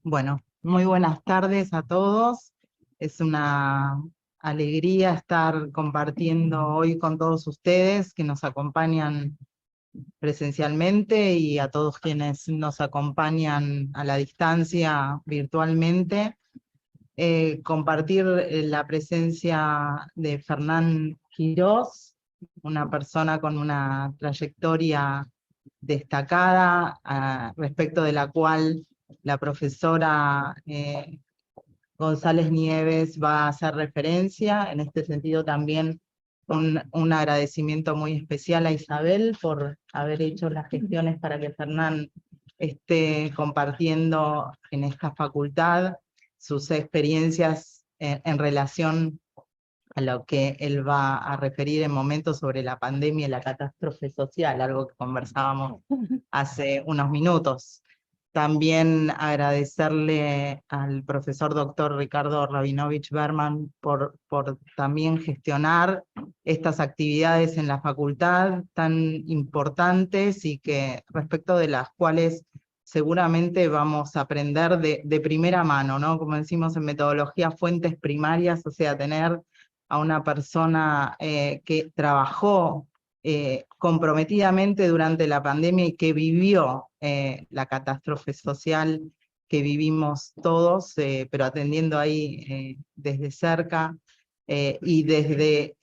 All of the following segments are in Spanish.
Bueno, muy buenas tardes a todos. Es una alegría estar compartiendo hoy con todos ustedes que nos acompañan presencialmente y a todos quienes nos acompañan a la distancia virtualmente. Compartir la presencia de Fernán Quirós, una persona con una trayectoria destacada, respecto de la cual la profesora González Nieves va a hacer referencia. En este sentido también un agradecimiento muy especial a Isabel por haber hecho las gestiones para que Fernán esté compartiendo en esta facultad sus experiencias en relación a lo que él va a referir en momentos sobre la pandemia y la catástrofe social, algo que conversábamos hace unos minutos. También agradecerle al profesor doctor Ricardo Rabinovich Berman por también gestionar estas actividades en la facultad tan importantes y que respecto de las cuales seguramente vamos a aprender de primera mano, ¿no? Como decimos en metodología, fuentes primarias, o sea, tener a una persona que trabajó comprometidamente durante la pandemia y que vivió la catástrofe social que vivimos todos, pero atendiendo ahí desde cerca y desde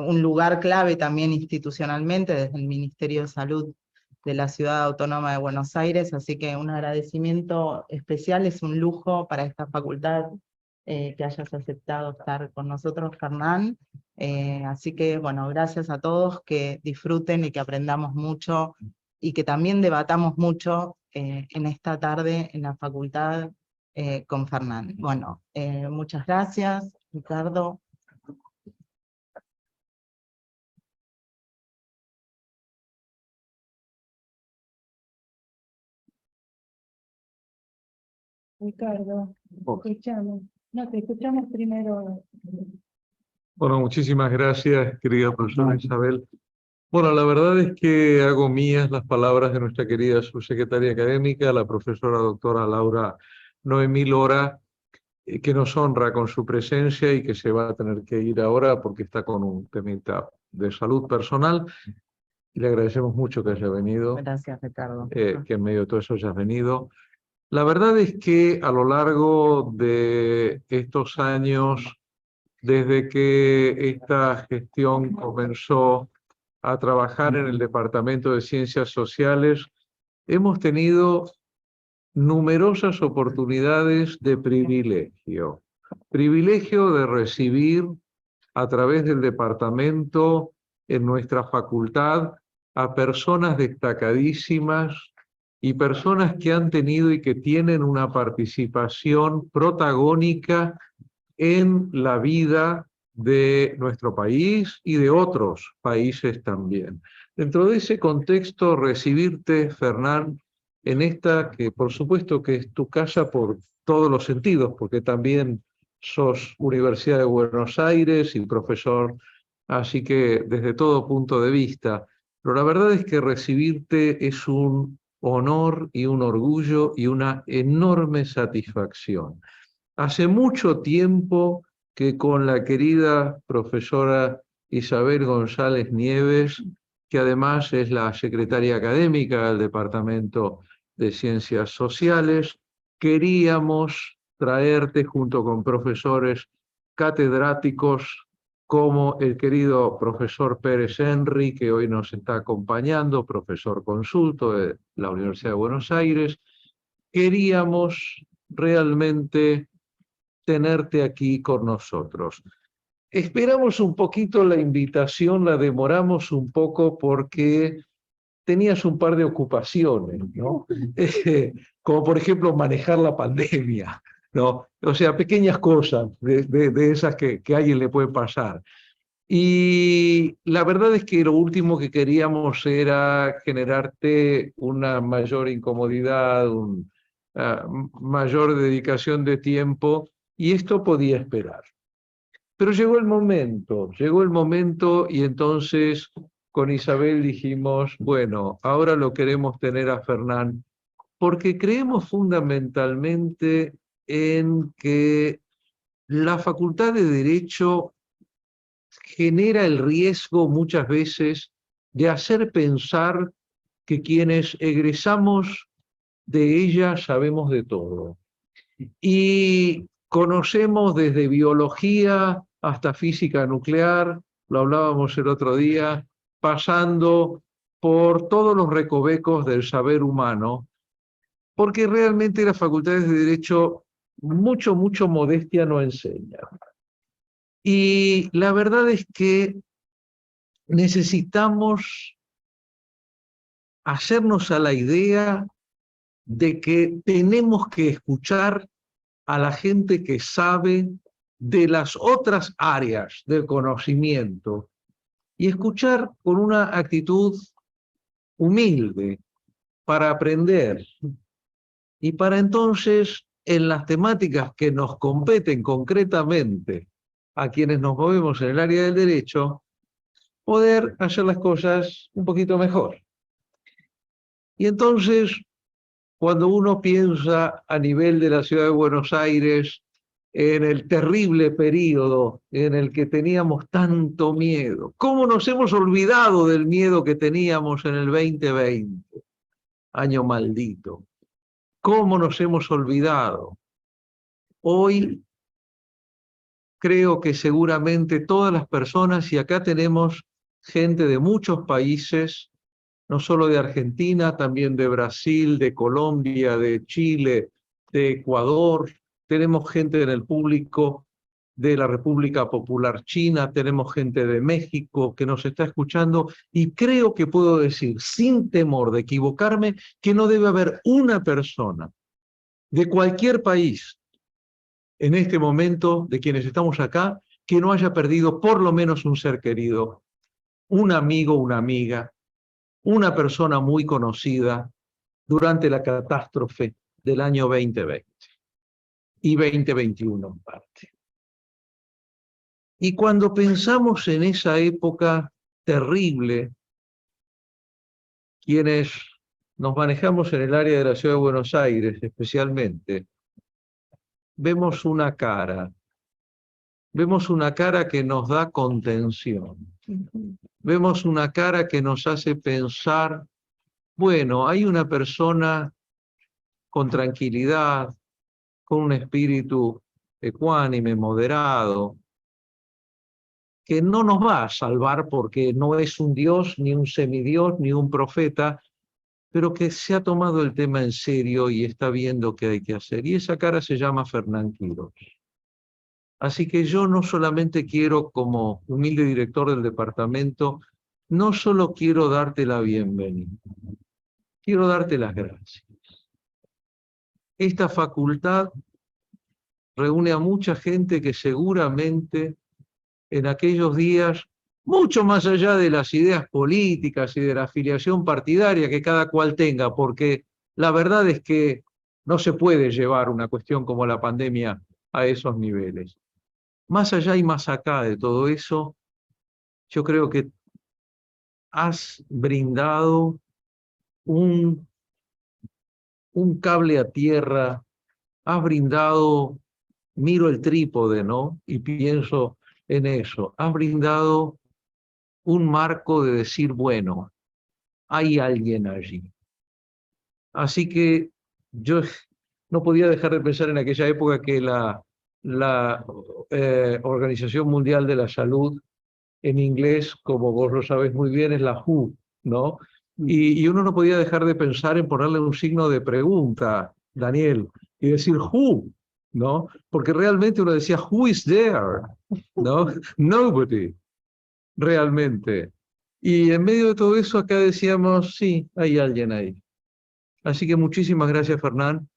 un lugar clave también institucionalmente, desde el Ministerio de Salud de la Ciudad Autónoma de Buenos Aires, así que un agradecimiento especial, es un lujo para esta facultad que hayas aceptado estar con nosotros, Fernán. Así que, bueno, gracias a todos, que disfruten y que aprendamos mucho y que también debatamos mucho en esta tarde en la facultad con Fernán. Bueno, muchas gracias, Ricardo. Ricardo, escuchamos. No, te escuchamos primero. Bueno, muchísimas gracias, querida profesora Isabel. Bueno, la verdad es que hago mías las palabras de nuestra querida subsecretaria académica, la profesora doctora Laura Noemí Lora, que nos honra con su presencia y que se va a tener que ir ahora porque está con un temita de salud personal. Y le agradecemos mucho que haya venido. Gracias, Ricardo. Que en medio de todo eso hayas venido. La verdad es que a lo largo de estos años, desde que esta gestión comenzó a trabajar en el Departamento de Ciencias Sociales, hemos tenido numerosas oportunidades de privilegio. Privilegio de recibir a través del departamento en nuestra facultad a personas destacadísimas y personas que han tenido y que tienen una participación protagónica en la vida de nuestro país y de otros países también. Dentro de ese contexto, recibirte, Fernán, en esta que por supuesto que es tu casa por todos los sentidos, porque también sos Universidad de Buenos Aires y profesor, así que desde todo punto de vista, pero la verdad es que recibirte es un honor y un orgullo y una enorme satisfacción. Hace mucho tiempo que con la querida profesora Isabel González Nieves, que además es la secretaria académica del Departamento de Ciencias Sociales, queríamos traerte junto con profesores catedráticos como el querido profesor Pérez Henry, que hoy nos está acompañando, profesor consulto de la Universidad de Buenos Aires. Queríamos realmente tenerte aquí con nosotros. Esperamos un poquito la invitación, la demoramos un poco porque tenías un par de ocupaciones, ¿no? Como por ejemplo manejar la pandemia, ¿no? O sea, pequeñas cosas de esas que a alguien le puede pasar. Y la verdad es que lo último que queríamos era generarte una mayor incomodidad, mayor dedicación de tiempo, y esto podía esperar. Pero llegó el momento y entonces con Isabel dijimos, bueno, ahora lo queremos tener a Fernán porque creemos fundamentalmente en que la Facultad de Derecho genera el riesgo muchas veces de hacer pensar que quienes egresamos de ella sabemos de todo. Y conocemos desde biología hasta física nuclear, lo hablábamos el otro día, pasando por todos los recovecos del saber humano, porque realmente las facultades de Derecho mucho modestia no enseñan. Y la verdad es que necesitamos hacernos a la idea de que tenemos que escuchar a la gente que sabe de las otras áreas del conocimiento y escuchar con una actitud humilde para aprender y para entonces en las temáticas que nos competen concretamente a quienes nos movemos en el área del derecho, poder hacer las cosas un poquito mejor. Y entonces, cuando uno piensa a nivel de la ciudad de Buenos Aires en el terrible periodo en el que teníamos tanto miedo, ¿cómo nos hemos olvidado del miedo que teníamos en el 2020, año maldito? ¿Cómo nos hemos olvidado? Hoy creo que seguramente todas las personas, y acá tenemos gente de muchos países, no solo de Argentina, también de Brasil, de Colombia, de Chile, de Ecuador, tenemos gente en el público de la República Popular China, tenemos gente de México que nos está escuchando y creo que puedo decir, sin temor de equivocarme, que no debe haber una persona de cualquier país en este momento, de quienes estamos acá, que no haya perdido por lo menos un ser querido, un amigo, una amiga, una persona muy conocida durante la catástrofe del año 2020 y 2021 en parte. Y cuando pensamos en esa época terrible, quienes nos manejamos en el área de la ciudad de Buenos Aires especialmente, vemos una cara que nos da contención, vemos una cara que nos hace pensar, bueno, hay una persona con tranquilidad, con un espíritu ecuánime, moderado, que no nos va a salvar porque no es un dios, ni un semidios, ni un profeta, pero que se ha tomado el tema en serio y está viendo qué hay que hacer. Y esa cara se llama Fernán Quirós. Así que yo no solamente quiero, como humilde director del departamento, no solo quiero darte la bienvenida, quiero darte las gracias. Esta facultad reúne a mucha gente que seguramente en aquellos días, mucho más allá de las ideas políticas y de la afiliación partidaria que cada cual tenga, porque la verdad es que no se puede llevar una cuestión como la pandemia a esos niveles. Más allá y más acá de todo eso, yo creo que has brindado un cable a tierra, has brindado, miro el trípode, ¿no? Y pienso en eso, has brindado un marco de decir, bueno, hay alguien allí. Así que yo no podía dejar de pensar en aquella época que la Organización Mundial de la Salud, en inglés, como vos lo sabés muy bien, es la WHO, ¿no? Y uno no podía dejar de pensar en ponerle un signo de pregunta, Daniel, y decir who, ¿no? Porque realmente uno decía, who is there? ¿No? Nobody, realmente. Y en medio de todo eso acá decíamos, sí, hay alguien ahí. Así que muchísimas gracias, Fernán,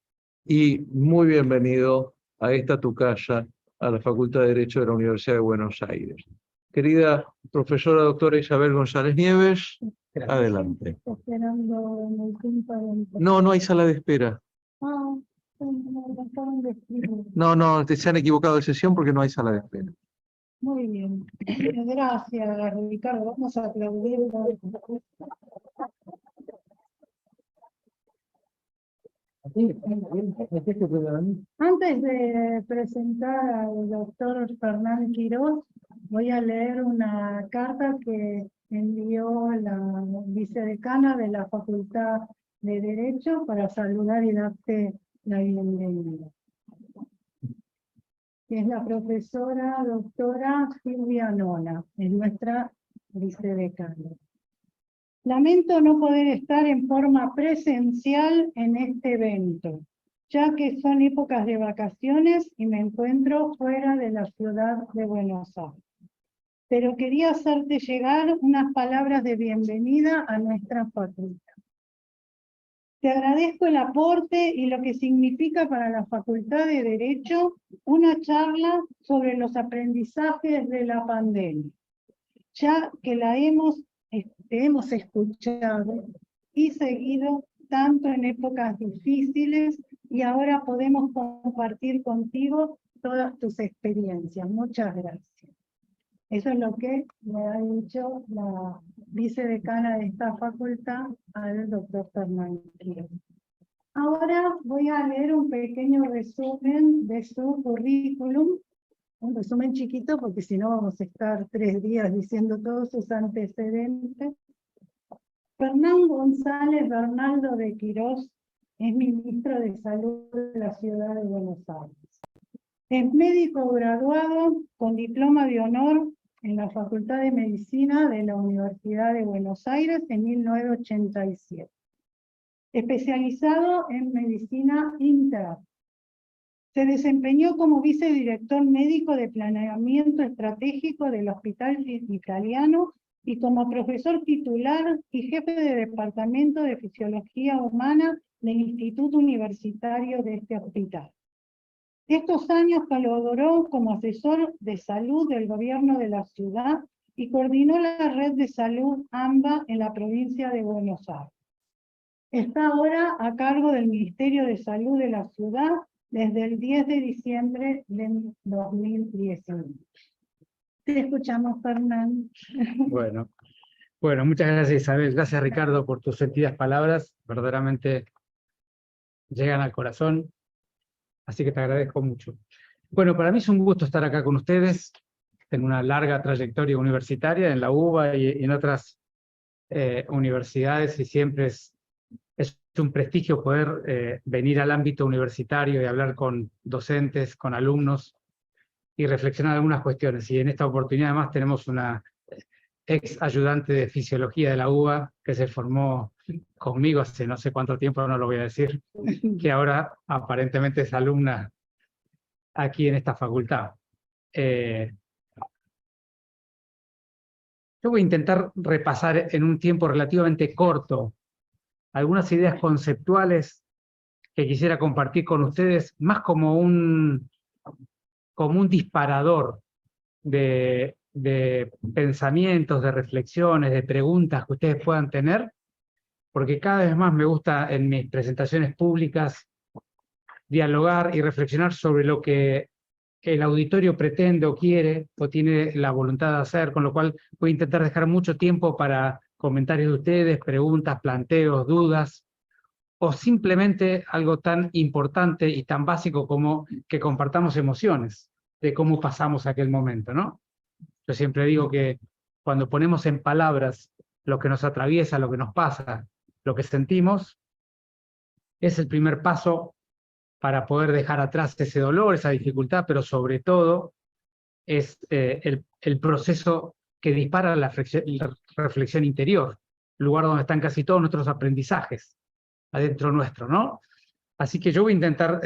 y muy bienvenido a esta tu casa, a la Facultad de Derecho de la Universidad de Buenos Aires. Querida profesora doctora Isabel González Nieves, adelante. Esperando en el tiempo de... No, no hay sala de espera. Ah, me acaban de escribir. No, se han equivocado de sesión porque no hay sala de espera. Muy bien. Gracias, Ricardo. Vamos a aplaudir. Antes de presentar al doctor Fernán Quirós, voy a leer una carta que envió la vicedecana de la Facultad de Derecho para saludar y darte la bienvenida. Que es la profesora doctora Silvia Nona, es nuestra vicedecana. Lamento no poder estar en forma presencial en este evento, ya que son épocas de vacaciones y me encuentro fuera de la ciudad de Buenos Aires. Pero quería hacerte llegar unas palabras de bienvenida a nuestra facultad. Te agradezco el aporte y lo que significa para la Facultad de Derecho una charla sobre los aprendizajes de la pandemia, ya que la hemos escuchado y seguido tanto en épocas difíciles y ahora podemos compartir contigo todas tus experiencias. Muchas gracias. Eso es lo que me ha dicho la vicedecana de esta facultad al doctor Fernán Quirós. Ahora voy a leer un pequeño resumen de su currículum, un resumen chiquito porque si no vamos a estar 3 días diciendo todos sus antecedentes. Fernán González Bernaldo de Quirós es ministro de Salud de la ciudad de Buenos Aires. Es médico graduado con diploma de honor en la Facultad de Medicina de la Universidad de Buenos Aires en 1987. Especializado en medicina interna. Se desempeñó como vicedirector médico de planeamiento estratégico del Hospital Italiano y como profesor titular y jefe de departamento de fisiología humana del Instituto Universitario de este hospital. Estos años colaboró como asesor de salud del gobierno de la ciudad y coordinó la red de salud AMBA en la provincia de Buenos Aires. Está ahora a cargo del Ministerio de Salud de la ciudad desde el 10 de diciembre de 2019. Te escuchamos, Fernán. Bueno, muchas gracias, Isabel. Gracias, Ricardo, por tus sentidas palabras. Verdaderamente llegan al corazón. Así que te agradezco mucho. Bueno, para mí es un gusto estar acá con ustedes. Tengo una larga trayectoria universitaria en la UBA y en otras universidades y siempre es un prestigio poder venir al ámbito universitario y hablar con docentes, con alumnos y reflexionar algunas cuestiones. Y en esta oportunidad además tenemos una ex ayudante de fisiología de la UBA que se formó conmigo hace no sé cuánto tiempo, no lo voy a decir, que ahora aparentemente es alumna aquí en esta facultad. Yo voy a intentar repasar en un tiempo relativamente corto algunas ideas conceptuales que quisiera compartir con ustedes, más como un disparador de pensamientos, de reflexiones, de preguntas que ustedes puedan tener, porque cada vez más me gusta en mis presentaciones públicas dialogar y reflexionar sobre lo que el auditorio pretende o quiere o tiene la voluntad de hacer, con lo cual voy a intentar dejar mucho tiempo para comentarios de ustedes, preguntas, planteos, dudas, o simplemente algo tan importante y tan básico como que compartamos emociones de cómo pasamos aquel momento, ¿no? Yo siempre digo que cuando ponemos en palabras lo que nos atraviesa, lo que nos pasa, lo que sentimos, es el primer paso para poder dejar atrás ese dolor, esa dificultad, pero sobre todo es el proceso que dispara la reflexión interior, lugar donde están casi todos nuestros aprendizajes, adentro nuestro, ¿no? Así que yo voy a intentar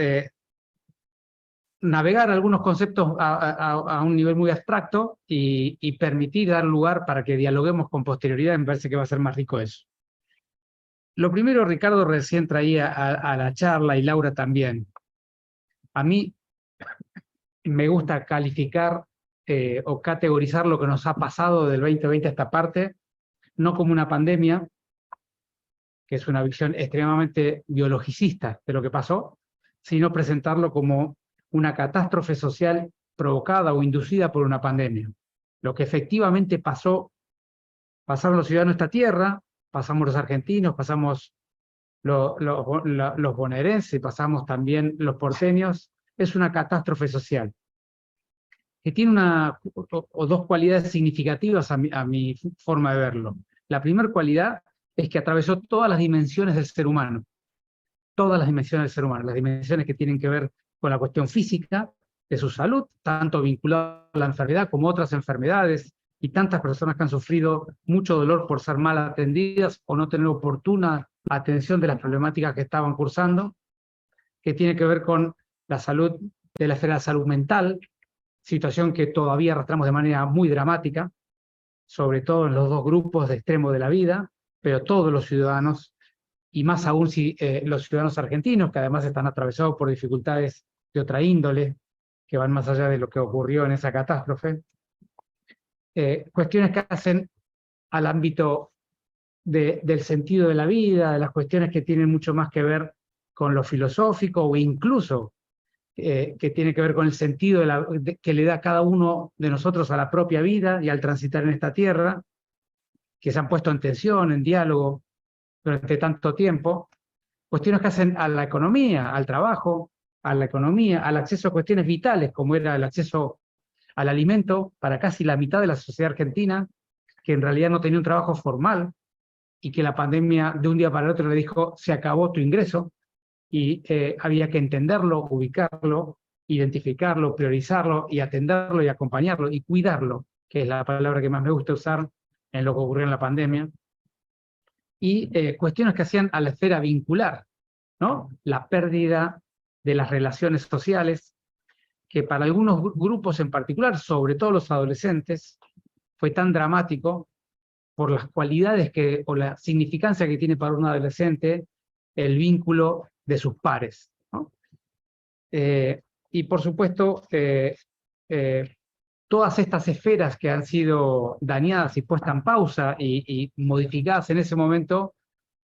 navegar algunos conceptos a un nivel muy abstracto y permitir dar lugar para que dialoguemos con posterioridad. Me parece que va a ser más rico eso. Lo primero, Ricardo recién traía a la charla y Laura también. A mí me gusta calificar o categorizar lo que nos ha pasado del 2020 a esta parte, no como una pandemia, que es una visión extremadamente biologicista de lo que pasó, sino presentarlo como una catástrofe social provocada o inducida por una pandemia. Lo que efectivamente pasó, pasaron los ciudadanos de esta tierra, pasamos los argentinos, pasamos los bonaerenses, pasamos también los porteños, es una catástrofe social, que tiene una o dos cualidades significativas a mi forma de verlo. La primera cualidad es que atravesó todas las dimensiones del ser humano, todas las dimensiones del ser humano, las dimensiones que tienen que ver con la cuestión física de su salud, tanto vinculada a la enfermedad como otras enfermedades, y tantas personas que han sufrido mucho dolor por ser mal atendidas o no tener oportuna atención de las problemáticas que estaban cursando, que tiene que ver con la salud de la esfera de salud mental, situación que todavía arrastramos de manera muy dramática, sobre todo en los dos grupos de extremo de la vida, pero todos los ciudadanos, y más aún si los ciudadanos argentinos, que además están atravesados por dificultades de otra índole, que van más allá de lo que ocurrió en esa catástrofe, cuestiones que hacen al ámbito del sentido de la vida, de las cuestiones que tienen mucho más que ver con lo filosófico o incluso que tiene que ver con el sentido que le da cada uno de nosotros a la propia vida y al transitar en esta tierra, que se han puesto en tensión, en diálogo durante tanto tiempo, cuestiones que hacen a la economía, al trabajo, a la economía, al acceso a cuestiones vitales, como era el acceso al alimento para casi la mitad de la sociedad argentina, que en realidad no tenía un trabajo formal, y que la pandemia de un día para el otro le dijo, se acabó tu ingreso, y había que entenderlo, ubicarlo, identificarlo, priorizarlo, y atenderlo, y acompañarlo, y cuidarlo, que es la palabra que más me gusta usar en lo que ocurrió en la pandemia, y cuestiones que hacían a la esfera vincular, ¿no? La pérdida de las relaciones sociales, que para algunos grupos en particular, sobre todo los adolescentes, fue tan dramático por las cualidades o la significancia que tiene para un adolescente el vínculo de sus pares, ¿no? Y por supuesto, todas estas esferas que han sido dañadas y puestas en pausa y modificadas en ese momento,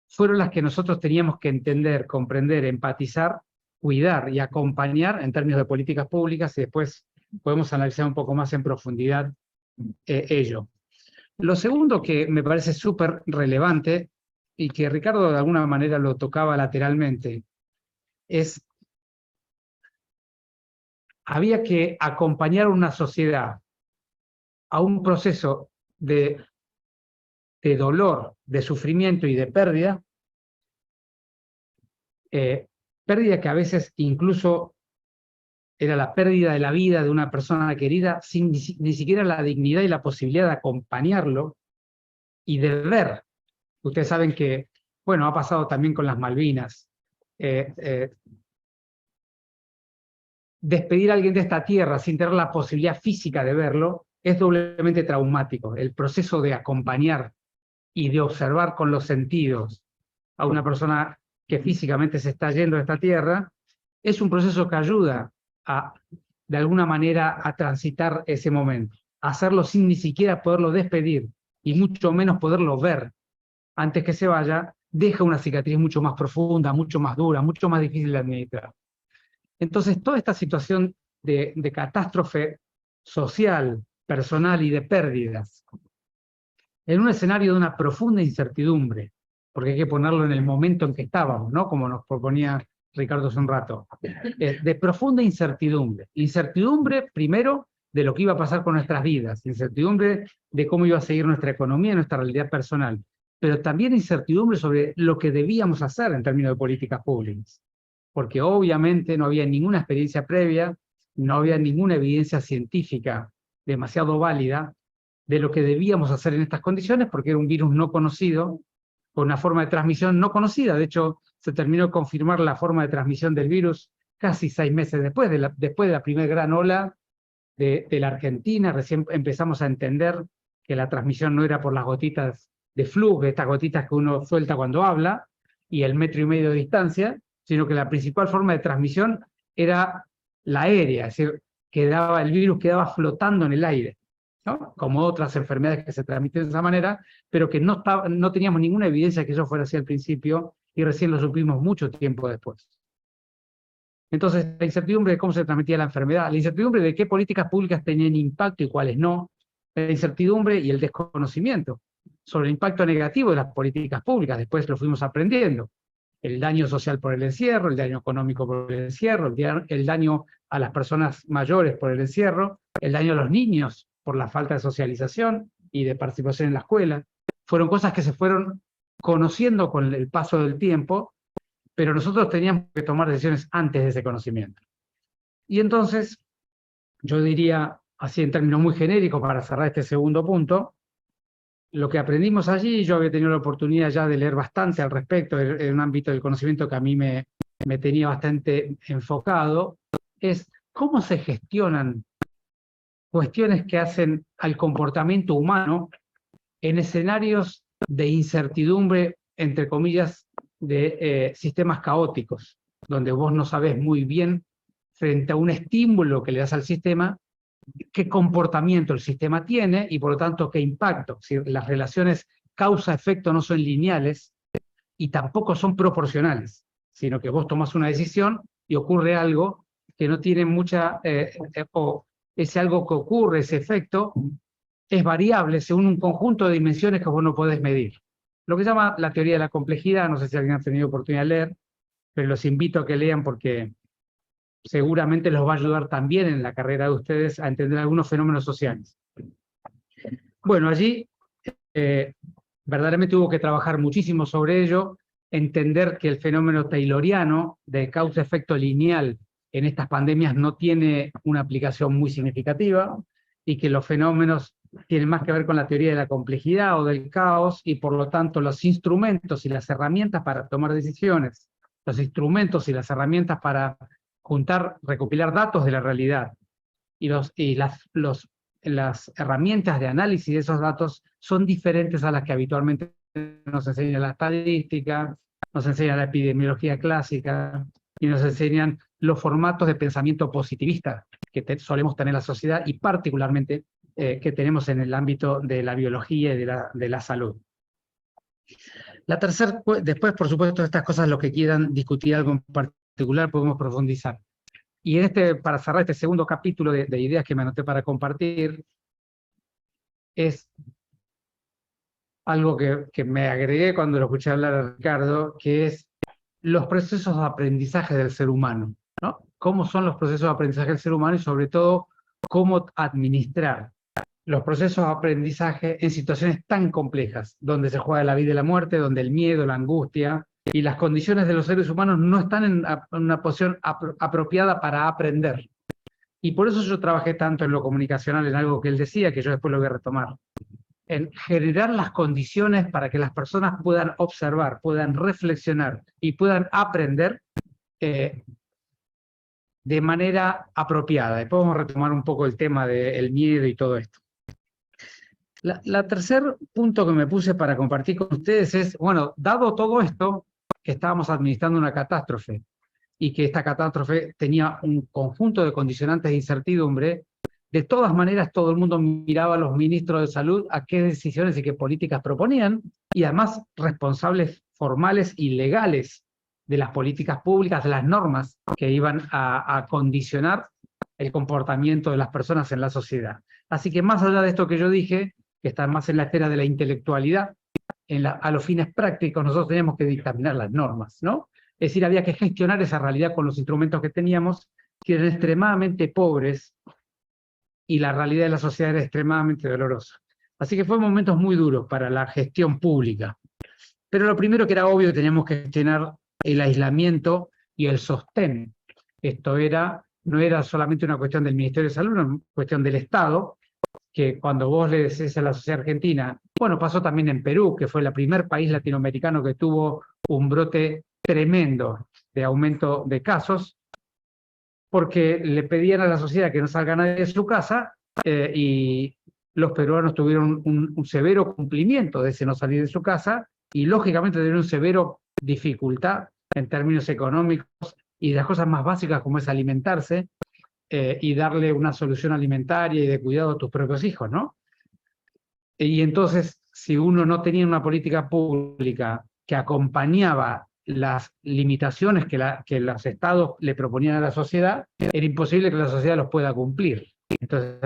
fueron las que nosotros teníamos que entender, comprender, empatizar, cuidar y acompañar en términos de políticas públicas, y después podemos analizar un poco más en profundidad ello. Lo segundo que me parece súper relevante, y que Ricardo de alguna manera lo tocaba lateralmente, es había que acompañar a una sociedad a un proceso de dolor, de sufrimiento y de pérdida, pérdida que a veces incluso era la pérdida de la vida de una persona querida, sin ni siquiera la dignidad y la posibilidad de acompañarlo y de ver. Ustedes saben que, bueno, ha pasado también con las Malvinas. Despedir a alguien de esta tierra sin tener la posibilidad física de verlo es doblemente traumático. El proceso de acompañar y de observar con los sentidos a una persona que físicamente se está yendo de esta tierra es un proceso que ayuda de alguna manera a transitar ese momento, a hacerlo sin ni siquiera poderlo despedir y mucho menos poderlo ver antes que se vaya, deja una cicatriz mucho más profunda, mucho más dura, mucho más difícil de administrar. Entonces, toda esta situación de catástrofe social, personal y de pérdidas, en un escenario de una profunda incertidumbre, porque hay que ponerlo en el momento en que estábamos, ¿no? Como nos proponía Ricardo hace un rato, de profunda incertidumbre. Incertidumbre, primero, de lo que iba a pasar con nuestras vidas, incertidumbre de cómo iba a seguir nuestra economía, nuestra realidad personal, pero también incertidumbre sobre lo que debíamos hacer en términos de políticas públicas, porque obviamente no había ninguna experiencia previa, no había ninguna evidencia científica demasiado válida de lo que debíamos hacer en estas condiciones, porque era un virus no conocido, con una forma de transmisión no conocida. De hecho, se terminó de confirmar la forma de transmisión del virus casi 6 meses después de la primera gran ola de la Argentina. Recién empezamos a entender que la transmisión no era por las gotitas de flu, estas gotitas que uno suelta cuando habla, y el 1,5 metros de distancia, sino que la principal forma de transmisión era la aérea, es decir, el virus quedaba flotando en el aire, ¿no? Como otras enfermedades que se transmiten de esa manera, pero que no teníamos ninguna evidencia que eso fuera así al principio, y recién lo supimos mucho tiempo después. Entonces, la incertidumbre de cómo se transmitía la enfermedad, la incertidumbre de qué políticas públicas tenían impacto y cuáles no, la incertidumbre y el desconocimiento sobre el impacto negativo de las políticas públicas, después lo fuimos aprendiendo. el daño social por el encierro, el daño económico por el encierro, el daño a las personas mayores por el encierro, el daño a los niños por la falta de socialización y de participación en la escuela. Fueron cosas que se fueron conociendo con el paso del tiempo, pero nosotros teníamos que tomar decisiones antes de ese conocimiento. Y entonces, yo diría, así en términos muy genéricos, para cerrar este segundo punto, lo que aprendimos allí, yo había tenido la oportunidad ya de leer bastante al respecto, en un ámbito del conocimiento que a mí me tenía bastante enfocado, es cómo se gestionan cuestiones que hacen al comportamiento humano en escenarios de incertidumbre, entre comillas, de sistemas caóticos, donde vos no sabés muy bien, frente a un estímulo que le das al sistema, qué comportamiento el sistema tiene y por lo tanto qué impacto. Si las relaciones causa-efecto no son lineales y tampoco son proporcionales, sino que vos tomás una decisión y ocurre algo que no tiene mucha, o ese algo que ocurre, ese efecto, es variable según un conjunto de dimensiones que vos no podés medir. Lo que se llama la teoría de la complejidad, no sé si alguien ha tenido oportunidad de leer, pero los invito a que lean porque seguramente los va a ayudar también en la carrera de ustedes a entender algunos fenómenos sociales. Bueno, allí verdaderamente hubo que trabajar muchísimo sobre ello, entender que el fenómeno tayloriano de causa-efecto lineal en estas pandemias no tiene una aplicación muy significativa y que los fenómenos tienen más que ver con la teoría de la complejidad o del caos y por lo tanto los instrumentos y las herramientas para tomar decisiones, los instrumentos y las herramientas para juntar, recopilar datos de la realidad y las herramientas de análisis de esos datos son diferentes a las que habitualmente nos enseña la estadística, nos enseña la epidemiología clásica y nos enseñan los formatos de pensamiento positivista que solemos tener en la sociedad y particularmente que tenemos en el ámbito de la biología y de la salud. La tercera, después por supuesto estas cosas, los que quieran discutir algo en particular podemos profundizar. Y para cerrar este segundo capítulo de ideas que me anoté para compartir, es algo que me agregué cuando lo escuché hablar a Ricardo, que es los procesos de aprendizaje del ser humano, ¿no? Cómo son los procesos de aprendizaje del ser humano y sobre todo cómo administrar los procesos de aprendizaje en situaciones tan complejas, donde se juega la vida y la muerte, donde el miedo, la angustia y las condiciones de los seres humanos no están en una posición apropiada para aprender. Y por eso yo trabajé tanto en lo comunicacional, en algo que él decía, que yo después lo voy a retomar, en generar las condiciones para que las personas puedan observar, puedan reflexionar y puedan aprender de manera apropiada. Después vamos a retomar un poco el tema del miedo y todo esto. La tercer punto que me puse para compartir con ustedes es, bueno, dado todo esto, que estábamos administrando una catástrofe y que esta catástrofe tenía un conjunto de condicionantes de incertidumbre, de todas maneras todo el mundo miraba a los ministros de salud a qué decisiones y qué políticas proponían, y además responsables formales y legales de las políticas públicas, de las normas que iban a condicionar el comportamiento de las personas en la sociedad. Así que más allá de esto que yo dije, que está más en la esfera de la intelectualidad, a los fines prácticos nosotros teníamos que dictaminar las normas, ¿no? Es decir, había que gestionar esa realidad con los instrumentos que teníamos, que eran extremadamente pobres, y la realidad de la sociedad era extremadamente dolorosa. Así que fueron momentos muy duros para la gestión pública. Pero lo primero que era obvio que teníamos que gestionar el aislamiento y el sostén. Esto no era solamente una cuestión del Ministerio de Salud, una cuestión del Estado, que cuando vos le decís a la sociedad argentina, bueno, pasó también en Perú, que fue el primer país latinoamericano que tuvo un brote tremendo de aumento de casos, porque le pedían a la sociedad que no salga nadie de su casa, y los peruanos tuvieron un severo cumplimiento de ese no salir de su casa, y lógicamente tuvieron un severo dificultad en términos económicos y de las cosas más básicas como es alimentarse, y darle una solución alimentaria y de cuidado a tus propios hijos, ¿no? Y entonces, si uno no tenía una política pública que acompañaba las limitaciones que los estados le proponían a la sociedad, era imposible que la sociedad los pueda cumplir. Entonces,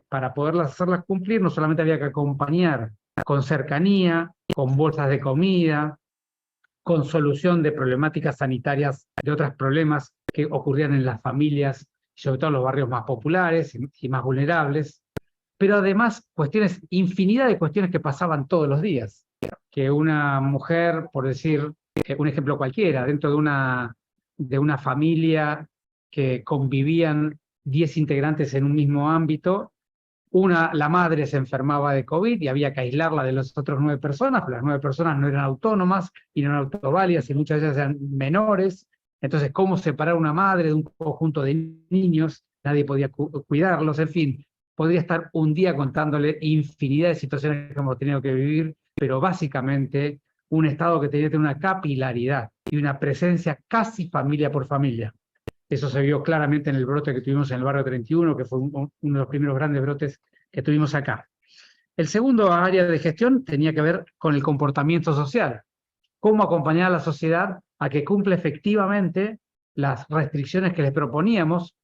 para poderlas hacerlas cumplir, no solamente había que acompañar con cercanía, con bolsas de comida, con solución de problemáticas sanitarias, de otros problemas que ocurrían en las familias, sobre todo en los barrios más populares y más vulnerables, pero además infinidad de cuestiones que pasaban todos los días. Que una mujer, por decir un ejemplo cualquiera, dentro de una familia que convivían 10 integrantes en un mismo ámbito, la madre se enfermaba de COVID y había que aislarla de las otras 9 personas, pero las 9 personas no eran autónomas y no eran autoválidas y muchas de ellas eran menores. Entonces, ¿cómo separar una madre de un conjunto de niños? Nadie podía cuidarlos, en fin. Podría estar un día contándole infinidad de situaciones que hemos tenido que vivir, pero básicamente un Estado que tenía que tener una capilaridad y una presencia casi familia por familia. Eso se vio claramente en el brote que tuvimos en el barrio 31, que fue uno de los primeros grandes brotes que tuvimos acá. El segundo área de gestión tenía que ver con el comportamiento social. Cómo acompañar a la sociedad a que cumpla efectivamente las restricciones que les proponíamos,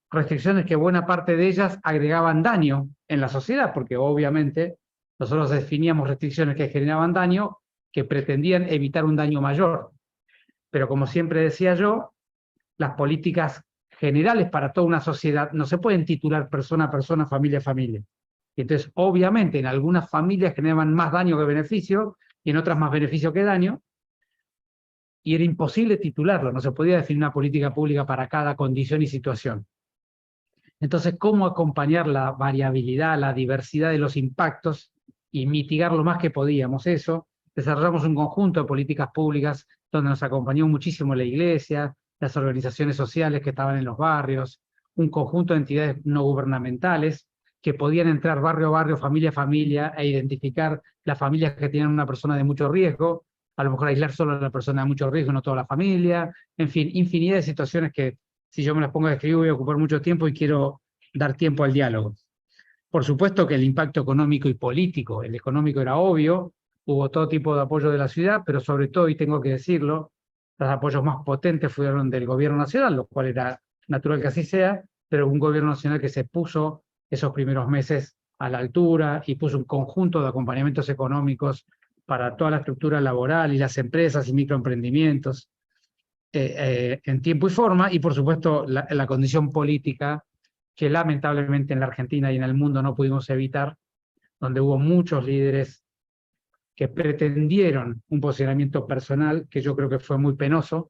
restricciones que buena parte de ellas agregaban daño en la sociedad, porque obviamente nosotros definíamos restricciones que generaban daño, que pretendían evitar un daño mayor. Pero como siempre decía yo, las políticas generales para toda una sociedad no se pueden titular persona a persona, familia a familia. Y entonces, obviamente, en algunas familias generaban más daño que beneficio, y en otras más beneficio que daño, y era imposible titularlo, no se podía definir una política pública para cada condición y situación. Entonces, ¿cómo acompañar la variabilidad, la diversidad de los impactos y mitigar lo más que podíamos eso? Desarrollamos un conjunto de políticas públicas donde nos acompañó muchísimo la iglesia, las organizaciones sociales que estaban en los barrios, un conjunto de entidades no gubernamentales que podían entrar barrio a barrio, familia a familia, e identificar las familias que tenían una persona de mucho riesgo, a lo mejor aislar solo a la persona de mucho riesgo, no toda la familia, en fin, infinidad de situaciones que si yo me las pongo a describir voy a ocupar mucho tiempo y quiero dar tiempo al diálogo. Por supuesto que el impacto económico y político, el económico era obvio, hubo todo tipo de apoyo de la ciudad, pero sobre todo, y tengo que decirlo, los apoyos más potentes fueron del gobierno nacional, lo cual era natural que así sea, pero un gobierno nacional que se puso esos primeros meses a la altura y puso un conjunto de acompañamientos económicos para toda la estructura laboral y las empresas y microemprendimientos en tiempo y forma, y por supuesto la condición política que lamentablemente en la Argentina y en el mundo no pudimos evitar, donde hubo muchos líderes que pretendieron un posicionamiento personal que yo creo que fue muy penoso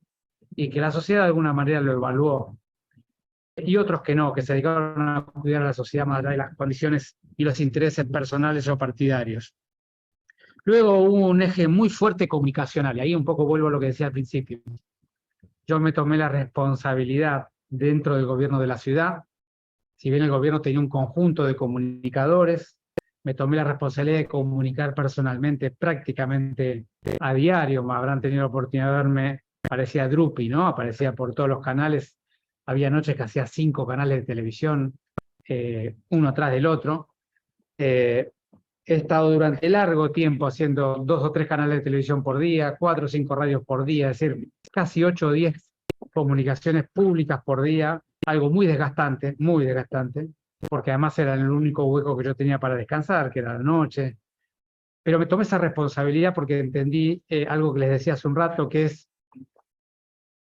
y que la sociedad de alguna manera lo evaluó. Y otros que no, que se dedicaron a cuidar a la sociedad más allá de las condiciones y los intereses personales o partidarios. Luego hubo un eje muy fuerte comunicacional, y ahí un poco vuelvo a lo que decía al principio. Yo me tomé la responsabilidad dentro del gobierno de la ciudad, si bien el gobierno tenía un conjunto de comunicadores, me tomé la responsabilidad de comunicar personalmente, prácticamente a diario. Me habrán tenido la oportunidad de verme, parecía Drupi, ¿no? Aparecía por todos los canales. Había noches que hacía 5 canales de televisión, uno atrás del otro. He estado durante largo tiempo haciendo 2 o 3 canales de televisión por día, 4 o 5 radios por día, es decir, casi 8 o 10 comunicaciones públicas por día, algo muy desgastante, porque además era el único hueco que yo tenía para descansar, que era la noche. Pero me tomé esa responsabilidad porque entendí algo que les decía hace un rato, que es,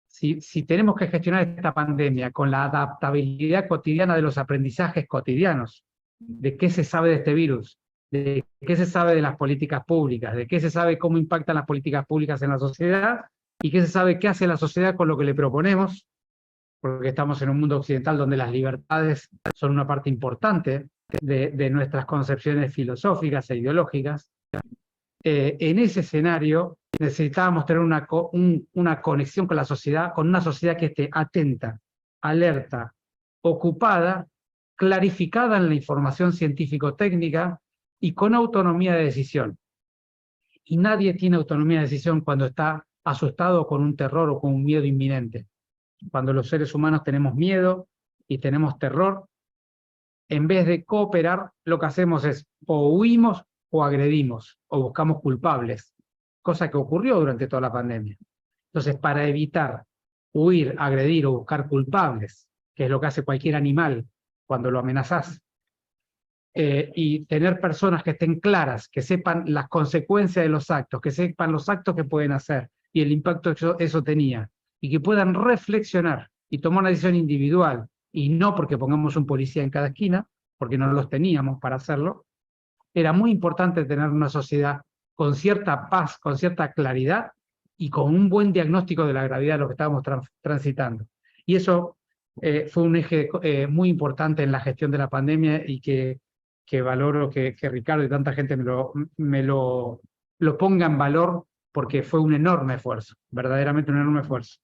si tenemos que gestionar esta pandemia con la adaptabilidad cotidiana de los aprendizajes cotidianos, de qué se sabe de este virus, de qué se sabe de las políticas públicas, de qué se sabe cómo impactan las políticas públicas en la sociedad, y qué se sabe qué hace la sociedad con lo que le proponemos, porque estamos en un mundo occidental donde las libertades son una parte importante de nuestras concepciones filosóficas e ideológicas. En ese escenario necesitábamos tener una conexión con la sociedad, con una sociedad que esté atenta, alerta, ocupada, clarificada en la información científico-técnica y con autonomía de decisión. Y nadie tiene autonomía de decisión cuando está asustado con un terror o con un miedo inminente. Cuando los seres humanos tenemos miedo y tenemos terror, en vez de cooperar, lo que hacemos es o huimos o agredimos, o buscamos culpables, cosa que ocurrió durante toda la pandemia. Entonces, para evitar huir, agredir o buscar culpables, que es lo que hace cualquier animal cuando lo amenazás, y tener personas que estén claras, que sepan las consecuencias de los actos, que sepan los actos que pueden hacer, y el impacto que eso tenía, y que puedan reflexionar y tomar una decisión individual, y no porque pongamos un policía en cada esquina, porque no los teníamos para hacerlo, era muy importante tener una sociedad con cierta paz, con cierta claridad y con un buen diagnóstico de la gravedad de lo que estábamos transitando. Y eso fue un eje muy importante en la gestión de la pandemia y que valoro que Ricardo y tanta gente me lo ponga en valor, porque fue un enorme esfuerzo, verdaderamente un enorme esfuerzo.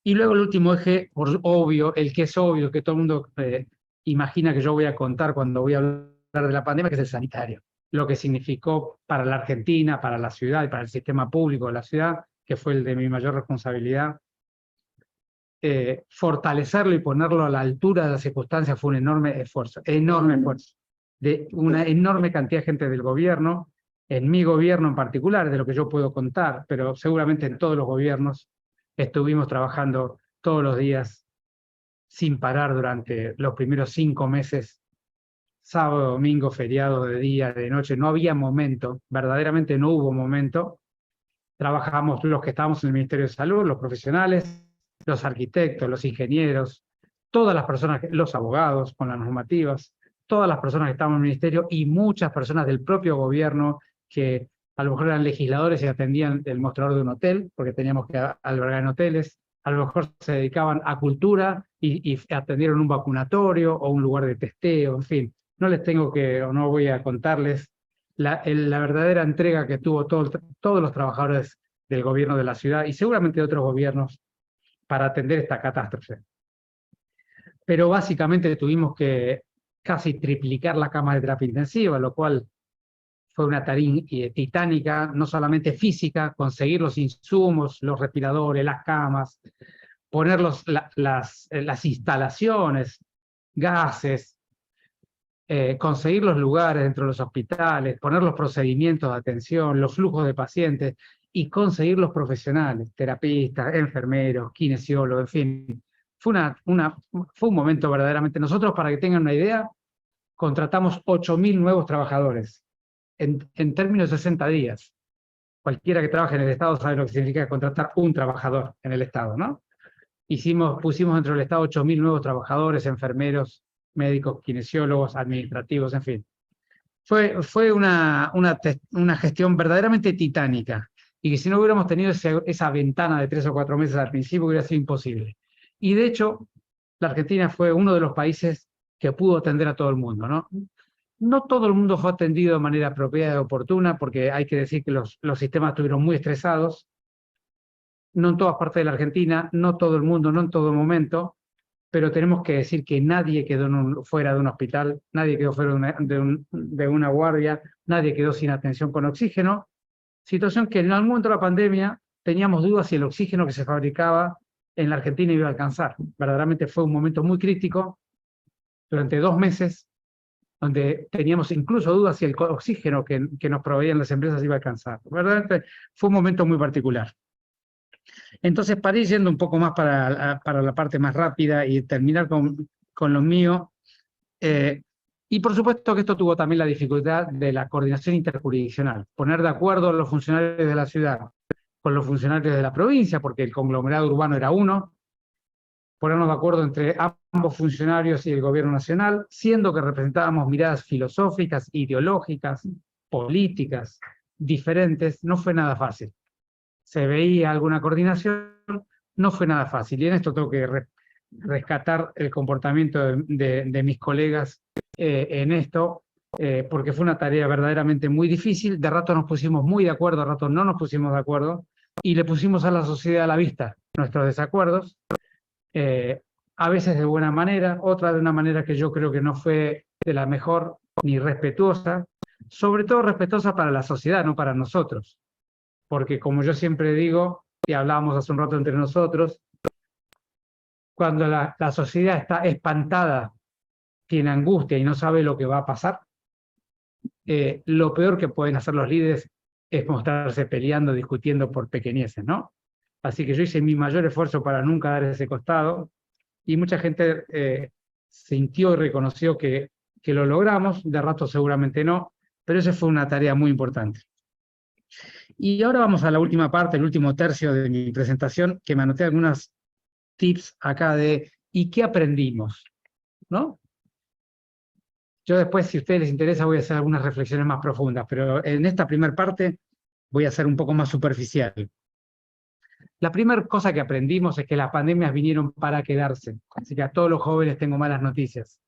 Y luego el último eje, por obvio, el que es obvio, que todo el mundo imagina que yo voy a contar cuando voy a hablar de la pandemia, que es el sanitario. Lo que significó para la Argentina, para la ciudad y para el sistema público de la ciudad, que fue el de mi mayor responsabilidad. Fortalecerlo y ponerlo a la altura de las circunstancias fue un enorme esfuerzo, de una enorme cantidad de gente del gobierno, en mi gobierno en particular, de lo que yo puedo contar, pero seguramente en todos los gobiernos estuvimos trabajando todos los días sin parar durante los primeros 5 meses, sábado, domingo, feriado, de día, de noche, no había momento, verdaderamente no hubo momento. Trabajamos los que estábamos en el Ministerio de Salud, los profesionales, los arquitectos, los ingenieros, todas las personas, los abogados con las normativas, todas las personas que estaban en el ministerio y muchas personas del propio gobierno que a lo mejor eran legisladores y atendían el mostrador de un hotel, porque teníamos que albergar en hoteles, a lo mejor se dedicaban a cultura y atendieron un vacunatorio o un lugar de testeo, en fin. No les tengo que, o no voy a contarles la verdadera entrega que tuvo todos los trabajadores del gobierno de la ciudad y seguramente de otros gobiernos para atender esta catástrofe. Pero básicamente tuvimos que casi triplicar la cama de terapia intensiva, lo cual fue una tarea titánica, no solamente física, conseguir los insumos, los respiradores, las camas, poner las instalaciones, gases, conseguir los lugares dentro de los hospitales, poner los procedimientos de atención, los flujos de pacientes y conseguir los profesionales, terapistas, enfermeros, kinesiólogos, en fin. Fue un momento verdaderamente. Nosotros, para que tengan una idea, contratamos 8.000 nuevos trabajadores en términos de 60 días. Cualquiera que trabaje en el Estado sabe lo que significa contratar un trabajador en el Estado, ¿no? Pusimos dentro del Estado 8.000 nuevos trabajadores, enfermeros, médicos, kinesiólogos, administrativos, en fin. Fue una gestión verdaderamente titánica, y que si no hubiéramos tenido esa ventana de 3 o 4 meses al principio hubiera sido imposible. Y de hecho, la Argentina fue uno de los países que pudo atender a todo el mundo, ¿no? No todo el mundo fue atendido de manera apropiada y oportuna, porque hay que decir que los sistemas estuvieron muy estresados, no en todas partes de la Argentina, no todo el mundo, no en todo momento, pero tenemos que decir que nadie quedó fuera de un hospital, nadie quedó fuera de una guardia, nadie quedó sin atención con oxígeno, situación que en algún momento de la pandemia teníamos dudas si el oxígeno que se fabricaba en la Argentina iba a alcanzar. Verdaderamente fue un momento muy crítico, durante 2 meses, donde teníamos incluso dudas si el oxígeno que nos proveían las empresas iba a alcanzar. Verdaderamente fue un momento muy particular. Entonces, para ir yendo un poco más para la parte más rápida y terminar con lo mío, y por supuesto que esto tuvo también la dificultad de la coordinación interjurisdiccional, poner de acuerdo a los funcionarios de la ciudad con los funcionarios de la provincia, porque el conglomerado urbano era uno, ponernos de acuerdo entre ambos funcionarios y el gobierno nacional, siendo que representábamos miradas filosóficas, ideológicas, políticas, diferentes, no fue nada fácil. Se veía alguna coordinación, no fue nada fácil. Y en esto tengo que rescatar el comportamiento de mis colegas en esto, porque fue una tarea verdaderamente muy difícil. De rato nos pusimos muy de acuerdo, de rato no nos pusimos de acuerdo, y le pusimos a la sociedad a la vista nuestros desacuerdos, a veces de buena manera, otra de una manera que yo creo que no fue de la mejor ni respetuosa, sobre todo respetuosa para la sociedad, no para nosotros. Porque como yo siempre digo, y hablábamos hace un rato entre nosotros, cuando la sociedad está espantada, tiene angustia y no sabe lo que va a pasar, lo peor que pueden hacer los líderes es mostrarse peleando, discutiendo por pequeñeces, ¿no? Así que yo hice mi mayor esfuerzo para nunca dar ese costado, y mucha gente sintió y reconoció que lo logramos, de rato seguramente no, pero esa fue una tarea muy importante. Y ahora vamos a la última parte, el último tercio de mi presentación, que me anoté algunos tips acá de ¿y qué aprendimos? ¿No? Yo después, si a ustedes les interesa, voy a hacer algunas reflexiones más profundas, pero en esta primera parte voy a ser un poco más superficial. La primera cosa que aprendimos es que las pandemias vinieron para quedarse. Así que a todos los jóvenes tengo malas noticias.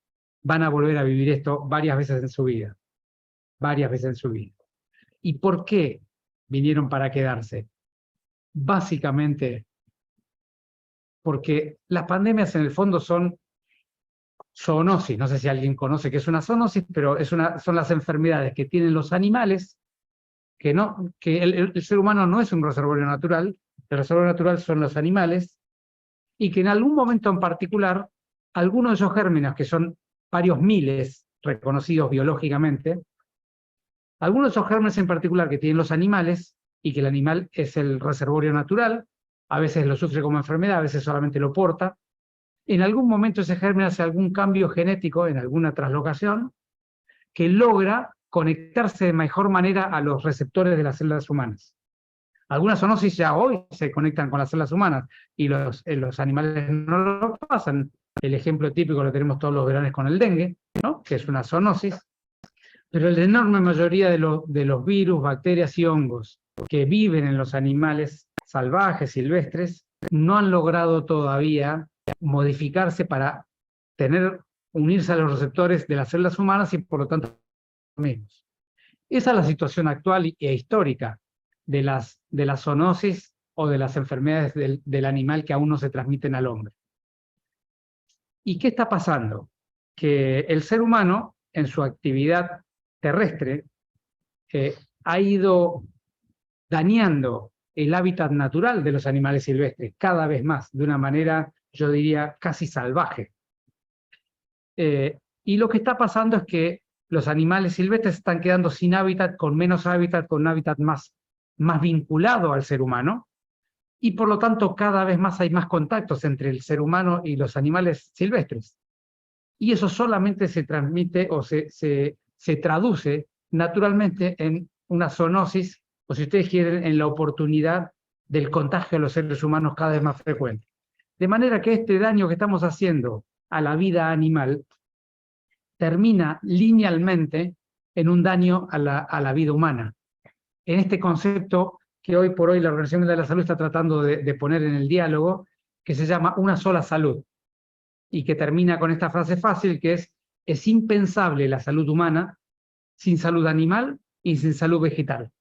Van a volver a vivir esto varias veces en su vida. Varias veces en su vida. ¿Y por qué vinieron para quedarse? Básicamente porque las pandemias en el fondo son zoonosis. No sé si alguien conoce qué es una zoonosis, pero son las enfermedades que tienen los animales, que el ser humano no es un reservorio natural, el reservorio natural son los animales, y que en algún momento en particular, algunos de esos gérmenes, que son varios miles reconocidos biológicamente, algunos de esos gérmenes en particular que tienen los animales, y que el animal es el reservorio natural, a veces lo sufre como enfermedad, a veces solamente lo porta, en algún momento ese germen hace algún cambio genético en alguna translocación que logra conectarse de mejor manera a los receptores de las células humanas. Algunas zoonosis ya hoy se conectan con las células humanas y los animales no lo pasan. El ejemplo típico lo tenemos todos los veranos con el dengue, ¿no? Que es una zoonosis. Pero la enorme mayoría de los virus, bacterias y hongos que viven en los animales salvajes, silvestres, no han logrado todavía modificarse para unirse a los receptores de las células humanas y por lo tanto menos. Esa es la situación actual e histórica de las zoonosis o de las enfermedades del animal que aún no se transmiten al hombre. ¿Y qué está pasando? Que el ser humano, en su actividad terrestre, ha ido dañando el hábitat natural de los animales silvestres cada vez más, de una manera, yo diría, casi salvaje. Y lo que está pasando es que los animales silvestres están quedando sin hábitat, con menos hábitat, con un hábitat más vinculado al ser humano, y por lo tanto cada vez más hay más contactos entre el ser humano y los animales silvestres. Y eso solamente se transmite o se traduce naturalmente en una zoonosis, o si ustedes quieren, en la oportunidad del contagio a los seres humanos cada vez más frecuente. De manera que este daño que estamos haciendo a la vida animal termina linealmente en un daño a la vida humana. En este concepto que hoy por hoy la Organización Mundial de la Salud está tratando de poner en el diálogo, que se llama una sola salud, y que termina con esta frase fácil que es impensable la salud humana sin salud animal y sin salud vegetal.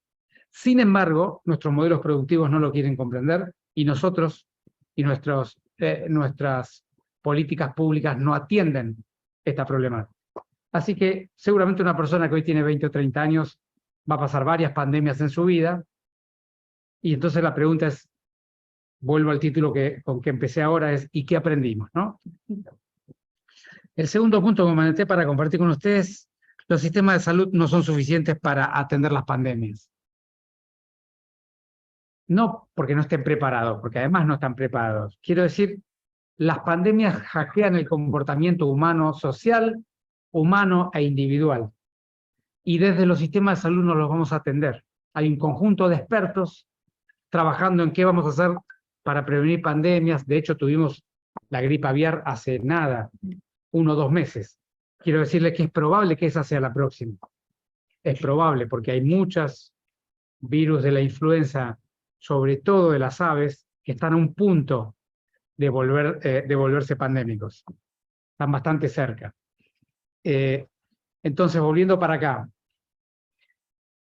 Sin embargo, nuestros modelos productivos no lo quieren comprender y nosotros y nuestras políticas públicas no atienden esta problemática. Así que seguramente una persona que hoy tiene 20 o 30 años va a pasar varias pandemias en su vida, y entonces la pregunta es, vuelvo al título con que empecé ahora, es ¿y qué aprendimos? ¿No? El segundo punto que me anoté para compartir con ustedes, los sistemas de salud no son suficientes para atender las pandemias. No porque no estén preparados, porque además no están preparados. Quiero decir, las pandemias hackean el comportamiento humano, social, humano e individual. Y desde los sistemas de salud no los vamos a atender. Hay un conjunto de expertos trabajando en qué vamos a hacer para prevenir pandemias. De hecho, tuvimos la gripe aviar hace nada, 1 o 2 meses. Quiero decirles que es probable que esa sea la próxima. Es probable, porque hay muchos virus de la influenza, sobre todo de las aves, que están a un punto de volverse pandémicos. Están bastante cerca. Entonces, volviendo para acá,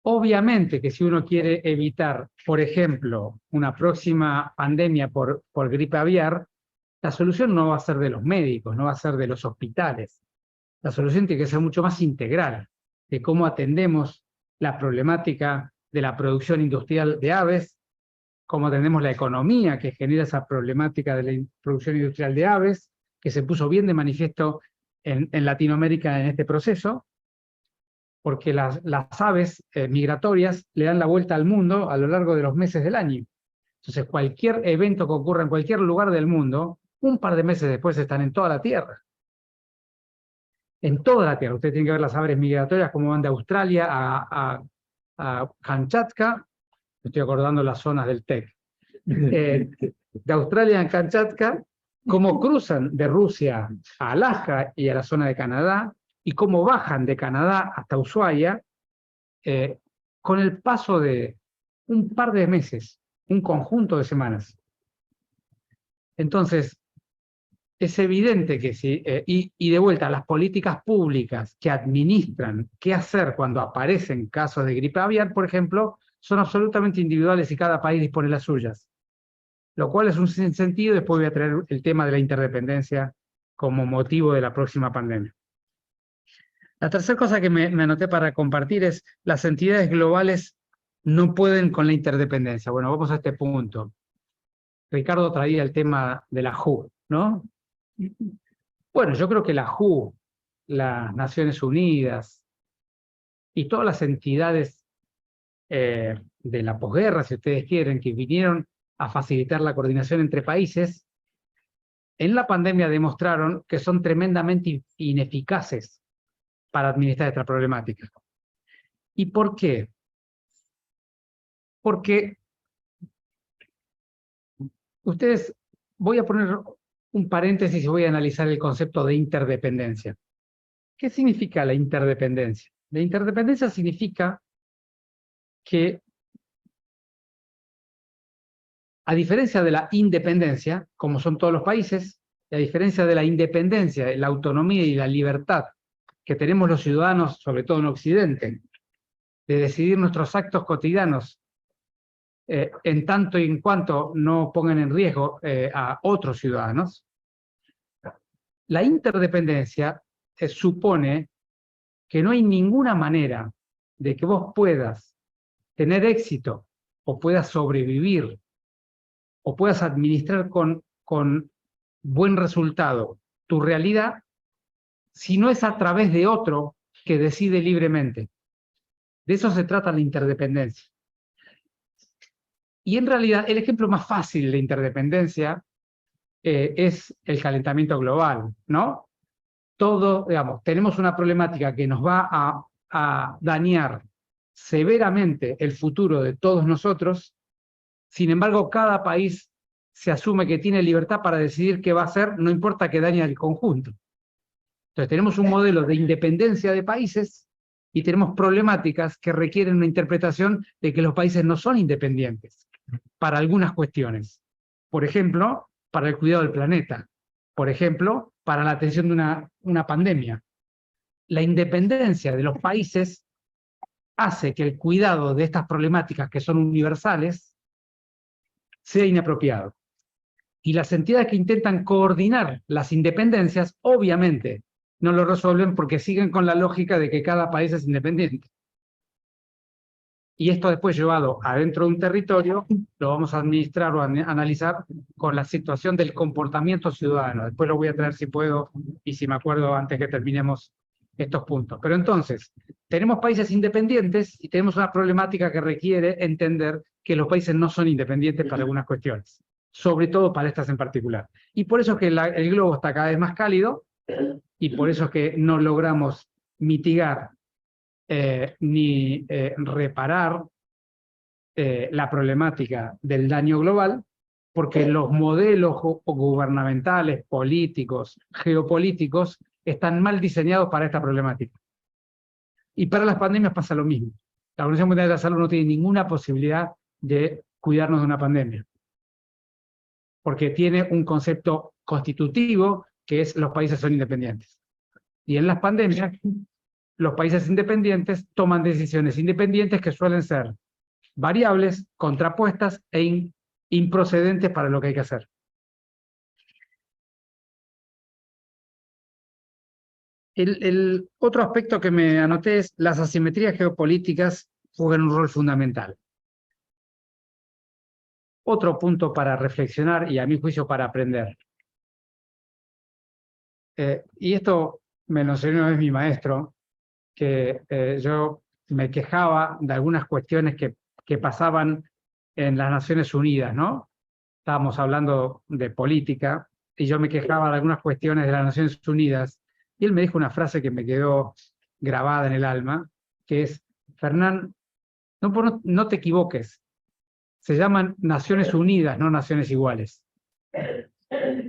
obviamente que si uno quiere evitar, por ejemplo, una próxima pandemia por gripe aviar, la solución no va a ser de los médicos, no va a ser de los hospitales. La solución tiene que ser mucho más integral, de cómo atendemos la problemática de la producción industrial de aves, cómo atendemos la economía que genera esa problemática de la producción industrial de aves, que se puso bien de manifiesto en Latinoamérica en este proceso, porque las aves migratorias le dan la vuelta al mundo a lo largo de los meses del año. Entonces, cualquier evento que ocurra en cualquier lugar del mundo, un par de meses después están en toda la Tierra. En toda la Tierra. Usted tiene que ver las aves migratorias como van de Australia a Kamchatka, estoy acordando las zonas del TEC, de Australia en Kamchatka, cómo cruzan de Rusia a Alaska y a la zona de Canadá, y cómo bajan de Canadá hasta Ushuaia, con el paso de un par de meses, un conjunto de semanas. Entonces, es evidente que si, y de vuelta, las políticas públicas que administran qué hacer cuando aparecen casos de gripe aviar, por ejemplo, son absolutamente individuales y cada país dispone las suyas. Lo cual es un sinsentido, después voy a traer el tema de la interdependencia como motivo de la próxima pandemia. La tercera cosa que me anoté para compartir es las entidades globales no pueden con la interdependencia. Bueno, vamos a este punto. Ricardo traía el tema de la WHO, ¿no? Bueno, yo creo que la WHO, las Naciones Unidas y todas las entidades de la posguerra, si ustedes quieren, que vinieron a facilitar la coordinación entre países, en la pandemia demostraron que son tremendamente ineficaces para administrar esta problemática. ¿Y por qué? Porque ustedes, voy a poner un paréntesis y voy a analizar el concepto de interdependencia. ¿Qué significa la interdependencia? La interdependencia significa que, a diferencia de la independencia, como son todos los países, y a diferencia de la independencia, la autonomía y la libertad que tenemos los ciudadanos, sobre todo en Occidente, de decidir nuestros actos cotidianos, en tanto y en cuanto no pongan en riesgo a otros ciudadanos, la interdependencia supone que no hay ninguna manera de que vos puedas tener éxito o puedas sobrevivir o puedas administrar con buen resultado tu realidad si no es a través de otro que decide libremente. De eso se trata la interdependencia. Y en realidad el ejemplo más fácil de interdependencia es el calentamiento global, ¿no? Todo, digamos, tenemos una problemática que nos va a dañar severamente el futuro de todos nosotros. Sin embargo, cada país se asume que tiene libertad para decidir qué va a hacer, no importa que dañe al conjunto. Entonces tenemos un modelo de independencia de países y tenemos problemáticas que requieren una interpretación de que los países no son independientes para algunas cuestiones. Por ejemplo, para el cuidado del planeta. Por ejemplo, para la atención de una pandemia. La independencia de los países hace que el cuidado de estas problemáticas que son universales sea inapropiado. Y las entidades que intentan coordinar las independencias, obviamente, no lo resuelven porque siguen con la lógica de que cada país es independiente. Y esto después llevado adentro de un territorio, lo vamos a administrar o a analizar con la situación del comportamiento ciudadano. Después lo voy a traer si puedo y si me acuerdo antes que terminemos estos puntos. Pero entonces, tenemos países independientes y tenemos una problemática que requiere entender que los países no son independientes para algunas cuestiones, sobre todo para estas en particular. Y por eso es que el globo está cada vez más cálido y por eso es que no logramos mitigar ni reparar la problemática del daño global, porque los modelos gubernamentales, políticos, geopolíticos, están mal diseñados para esta problemática. Y para las pandemias pasa lo mismo. La Organización Mundial de la Salud no tiene ninguna posibilidad de cuidarnos de una pandemia, porque tiene un concepto constitutivo que es los países son independientes. Y en las pandemias, los países independientes toman decisiones independientes que suelen ser variables, contrapuestas e improcedentes para lo que hay que hacer. El otro aspecto que me anoté es las asimetrías geopolíticas juegan un rol fundamental. Otro punto para reflexionar y a mi juicio para aprender. Y esto me lo enseñó una vez mi maestro, que yo me quejaba de algunas cuestiones que pasaban en las Naciones Unidas, ¿no? Estábamos hablando de política y yo me quejaba de algunas cuestiones de las Naciones Unidas y él me dijo una frase que me quedó grabada en el alma, que es: Fernán, no te equivoques, se llaman Naciones Unidas, no Naciones Iguales.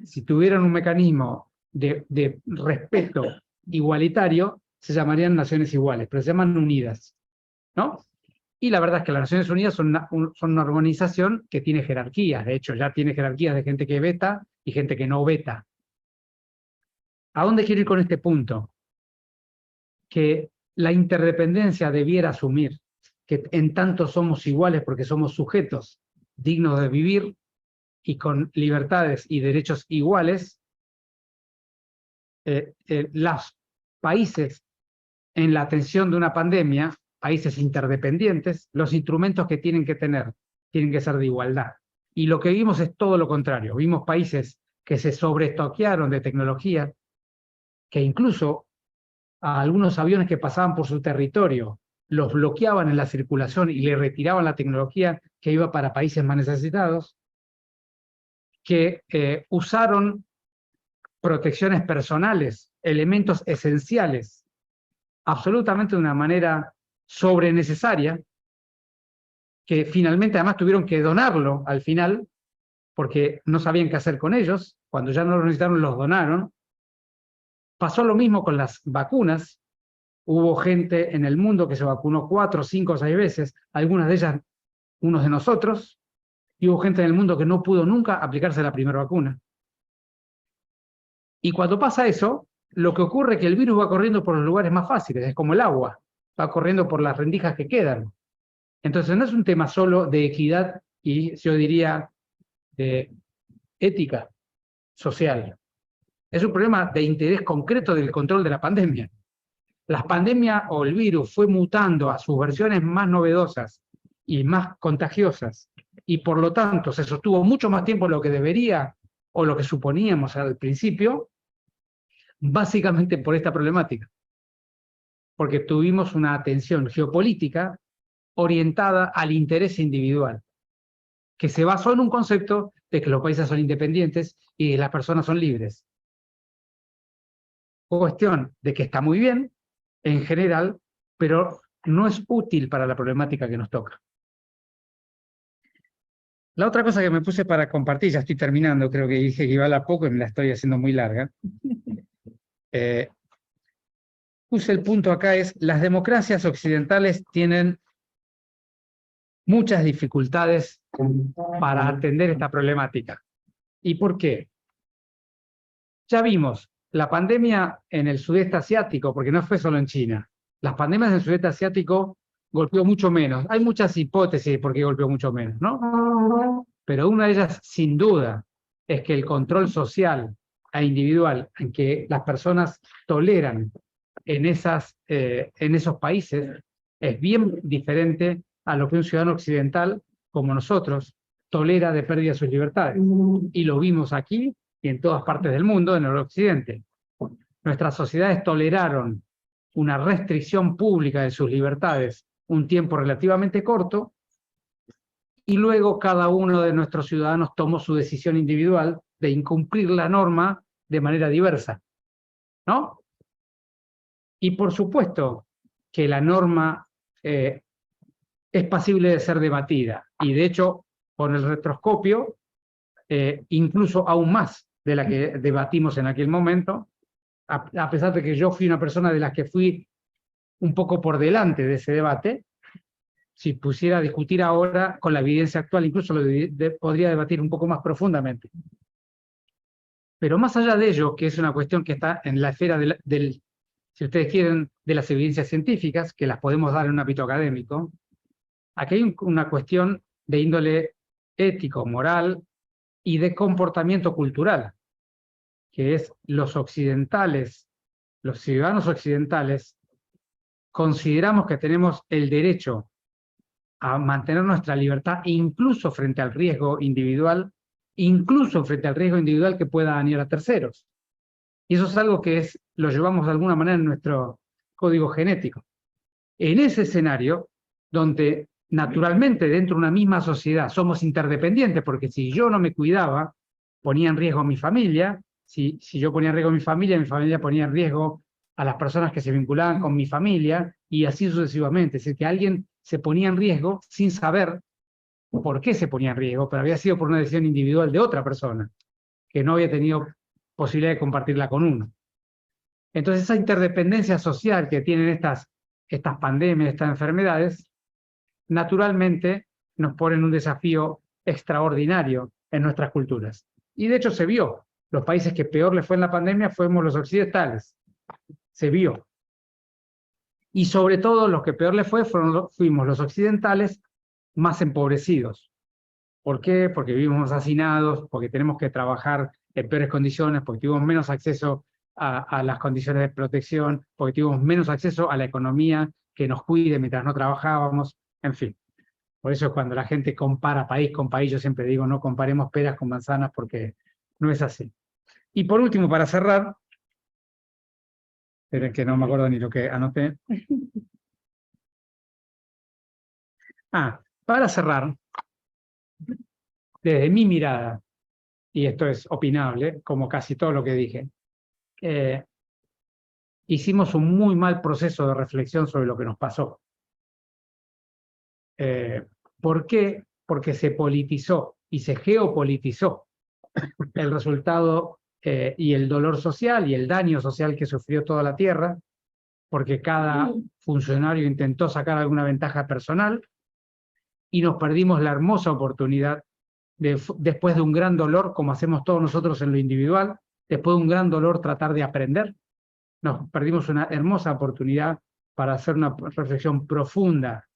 Si tuvieran un mecanismo de respeto igualitario, se llamarían Naciones Iguales, pero se llaman unidas, ¿no? Y la verdad es que las Naciones Unidas son una organización que tiene jerarquías. De hecho, ya tiene jerarquías de gente que veta y gente que no veta. ¿A dónde quiero ir con este punto? Que la interdependencia debiera asumir que en tanto somos iguales porque somos sujetos dignos de vivir y con libertades y derechos iguales, los países en la atención de una pandemia, países interdependientes, los instrumentos que tienen que tener tienen que ser de igualdad. Y lo que vimos es todo lo contrario. Vimos países que se sobreestoquearon de tecnología, que incluso a algunos aviones que pasaban por su territorio los bloqueaban en la circulación y le retiraban la tecnología que iba para países más necesitados, que usaron protecciones personales, elementos esenciales, absolutamente de una manera sobrenecesaria, que finalmente además tuvieron que donarlo al final, porque no sabían qué hacer con ellos. Cuando ya no lo necesitaron, los donaron. Pasó lo mismo con las vacunas. Hubo gente en el mundo que se vacunó 4, 5, 6 veces, algunas de ellas unos de nosotros, y hubo gente en el mundo que no pudo nunca aplicarse la primera vacuna. Y cuando pasa eso, lo que ocurre es que el virus va corriendo por los lugares más fáciles, es como el agua, va corriendo por las rendijas que quedan. Entonces no es un tema solo de equidad y yo diría de ética social. Es un problema de interés concreto del control de la pandemia. La pandemia o el virus fue mutando a sus versiones más novedosas y más contagiosas, y por lo tanto se sostuvo mucho más tiempo de lo que debería o lo que suponíamos al principio, básicamente por esta problemática. Porque tuvimos una atención geopolítica orientada al interés individual, que se basó en un concepto de que los países son independientes y las personas son libres. Cuestión de que está muy bien, en general, pero no es útil para la problemática que nos toca. La otra cosa que me puse para compartir, ya estoy terminando, creo que dije que iba a la poco y me la estoy haciendo muy larga. Puse el punto acá, es las democracias occidentales tienen muchas dificultades para atender esta problemática. ¿Y por qué? Ya vimos la pandemia en el sudeste asiático, porque no fue solo en China. Las pandemias en el sudeste asiático golpeó mucho menos. Hay muchas hipótesis de por qué golpeó mucho menos, ¿no? Pero una de ellas, sin duda, es que el control social e individual en que las personas toleran en esos países es bien diferente a lo que un ciudadano occidental, como nosotros, tolera de pérdida de sus libertades. Y lo vimos aquí y en todas partes del mundo, en el occidente. Nuestras sociedades toleraron una restricción pública de sus libertades un tiempo relativamente corto, y luego cada uno de nuestros ciudadanos tomó su decisión individual de incumplir la norma de manera diversa, ¿no? Y por supuesto que la norma es pasible de ser debatida, y de hecho, con el retroscopio, incluso aún más de la que debatimos en aquel momento, a pesar de que yo fui una persona de las que fui un poco por delante de ese debate. Si pusiera a discutir ahora con la evidencia actual, incluso podría debatir un poco más profundamente. Pero más allá de ello, que es una cuestión que está en la esfera si ustedes quieren, de las evidencias científicas, que las podemos dar en un ámbito académico, aquí hay una cuestión de índole ético, moral y de comportamiento cultural, que es los occidentales, los ciudadanos occidentales, consideramos que tenemos el derecho a mantener nuestra libertad incluso frente al riesgo individual, que pueda dañar a terceros. Y eso es algo que lo llevamos de alguna manera en nuestro código genético. En ese escenario, donde naturalmente dentro de una misma sociedad somos interdependientes, porque si yo no me cuidaba, ponía en riesgo a mi familia, si yo ponía en riesgo a mi familia ponía en riesgo a las personas que se vinculaban con mi familia, y así sucesivamente. Es decir, que alguien se ponía en riesgo sin saber por qué se ponía en riesgo, pero había sido por una decisión individual de otra persona, que no había tenido posibilidad de compartirla con uno. Entonces esa interdependencia social que tienen estas pandemias, estas enfermedades, naturalmente nos ponen un desafío extraordinario en nuestras culturas. Y de hecho se vio. Los países que peor les fue en la pandemia fuimos los occidentales. Se vio. Y sobre todo los que peor les fuimos los occidentales más empobrecidos. ¿Por qué? Porque vivimos hacinados, porque tenemos que trabajar en peores condiciones, porque tuvimos menos acceso a las condiciones de protección, porque tuvimos menos acceso a la economía que nos cuide mientras no trabajábamos, en fin. Por eso cuando la gente compara país con país, yo siempre digo, no comparemos peras con manzanas porque no es así. Y por último, para cerrar, esperen que no me acuerdo ni lo que anoté. Para cerrar, desde mi mirada, y esto es opinable, como casi todo lo que dije, hicimos un muy mal proceso de reflexión sobre lo que nos pasó. ¿Por qué? Porque se politizó y se geopolitizó el resultado y el dolor social y el daño social que sufrió toda la Tierra, porque cada funcionario intentó sacar alguna ventaja personal y nos perdimos la hermosa oportunidad después de un gran dolor, como hacemos todos nosotros en lo individual, después de un gran dolor tratar de aprender, nos perdimos una hermosa oportunidad para hacer una reflexión profunda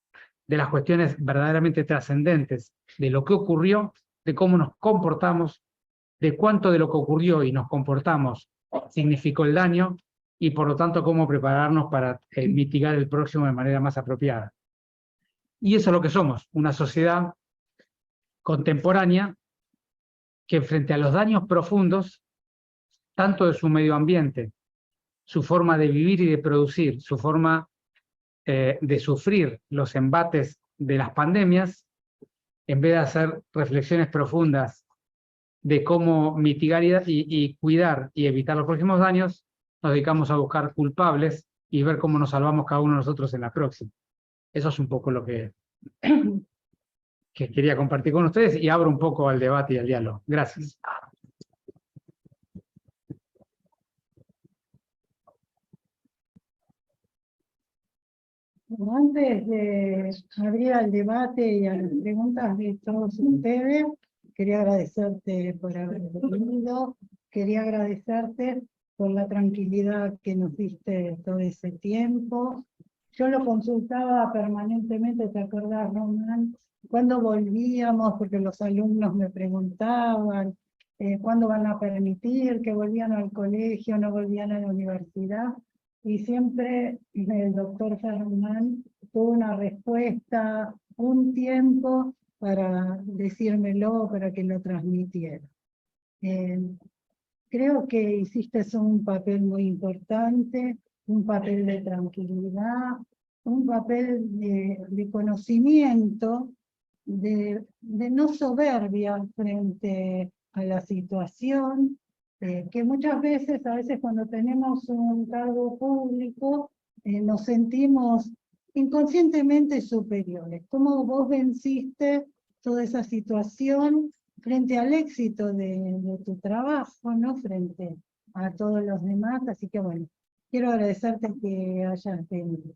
de las cuestiones verdaderamente trascendentes, de lo que ocurrió, de cómo nos comportamos, de cuánto de lo que ocurrió y nos comportamos significó el daño, y por lo tanto cómo prepararnos para mitigar el próximo de manera más apropiada. Y eso es lo que somos, una sociedad contemporánea que frente a los daños profundos, tanto de su medio ambiente, su forma de vivir y de producir, su forma de sufrir los embates de las pandemias, en vez de hacer reflexiones profundas de cómo mitigar y cuidar y evitar los próximos daños, nos dedicamos a buscar culpables y ver cómo nos salvamos cada uno de nosotros en la próxima. Eso es un poco lo que quería compartir con ustedes y abro un poco al debate y al diálogo. Gracias. Antes de abrir al debate y a las preguntas de todos ustedes, quería agradecerte por haber venido, quería agradecerte por la tranquilidad que nos diste todo ese tiempo. Yo lo consultaba permanentemente, ¿te acordás, Román? Cuando volvíamos, porque los alumnos me preguntaban, ¿cuándo van a permitir que volvían al colegio, no volvían a la universidad? Y siempre el doctor Germán tuvo una respuesta, un tiempo para decírmelo, para que lo transmitiera. Creo que hiciste un papel muy importante, un papel de tranquilidad, un papel de conocimiento, de no soberbia frente a la situación, que muchas veces, a veces cuando tenemos un cargo público, nos sentimos inconscientemente superiores. ¿Cómo vos venciste toda esa situación frente al éxito de tu trabajo, ¿no? Frente a todos los demás? Así que bueno, quiero agradecerte que hayas venido.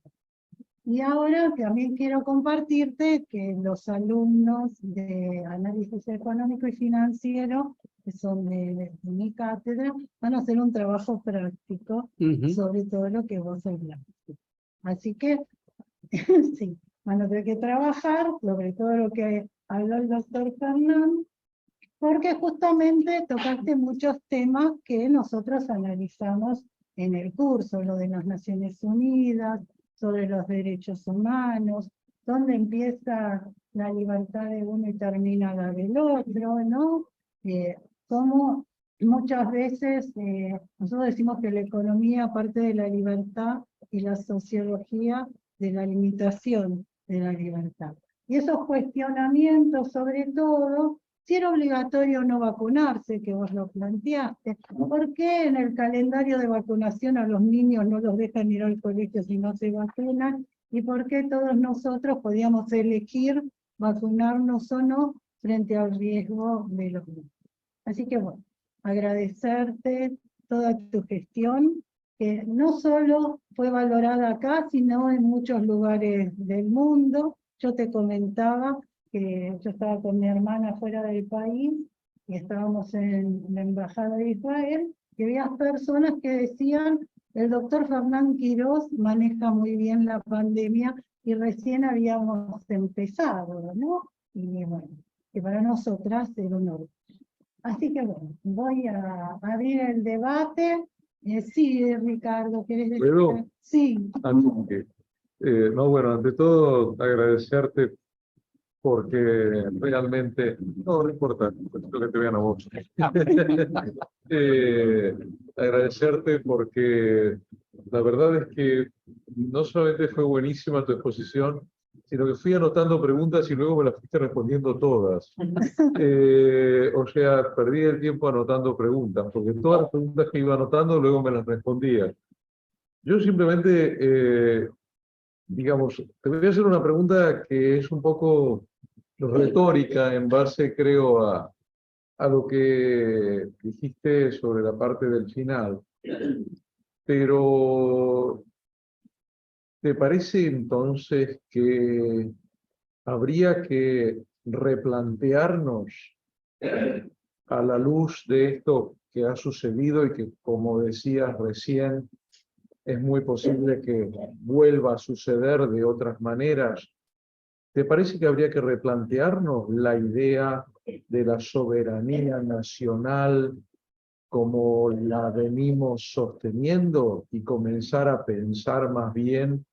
Y ahora también quiero compartirte que los alumnos de análisis económico y financiero, que son de mi cátedra, van a hacer un trabajo práctico sobre todo lo que vos hablaste. Así que, sí, van a tener que trabajar sobre todo lo que habló el doctor Fernán, porque justamente tocaste muchos temas que nosotros analizamos en el curso, lo de las Naciones Unidas, sobre los derechos humanos, dónde empieza la libertad de uno y termina la del otro, ¿no? Cómo muchas veces nosotros decimos que la economía parte de la libertad y la sociología de la limitación de la libertad. Y esos cuestionamientos, sobre todo, si era obligatorio no vacunarse, que vos lo planteaste, ¿por qué en el calendario de vacunación a los niños no los dejan ir al colegio si no se vacunan? ¿Y por qué todos nosotros podíamos elegir vacunarnos o no frente al riesgo de los niños. Así que bueno, agradecerte toda tu gestión, que no solo fue valorada acá, sino en muchos lugares del mundo. Yo te comentaba que yo estaba con mi hermana fuera del país y estábamos en la Embajada de Israel, y había personas que decían: el doctor Fernán Quirós maneja muy bien la pandemia, y recién habíamos empezado, ¿no? Y bueno, que para nosotras era un orgullo. Así que bueno, voy a abrir el debate. Sí, Ricardo, ¿querés decir? ¿Puedo? Sí. No, bueno, ante todo agradecerte porque realmente, no importa, lo que te vean a vos. Agradecerte porque la verdad es que no solamente fue buenísima tu exposición, sino que fui anotando preguntas y luego me las fuiste respondiendo todas. O sea, perdí el tiempo anotando preguntas, porque todas las preguntas que iba anotando luego me las respondía. Yo simplemente, digamos, te voy a hacer una pregunta que es un poco retórica en base, creo, a lo que dijiste sobre la parte del final. Pero, ¿te parece entonces que habría que replantearnos a la luz de esto que ha sucedido y que, como decías recién, es muy posible que vuelva a suceder de otras maneras? ¿Te parece que habría que replantearnos la idea de la soberanía nacional como la venimos sosteniendo y comenzar a pensar más bien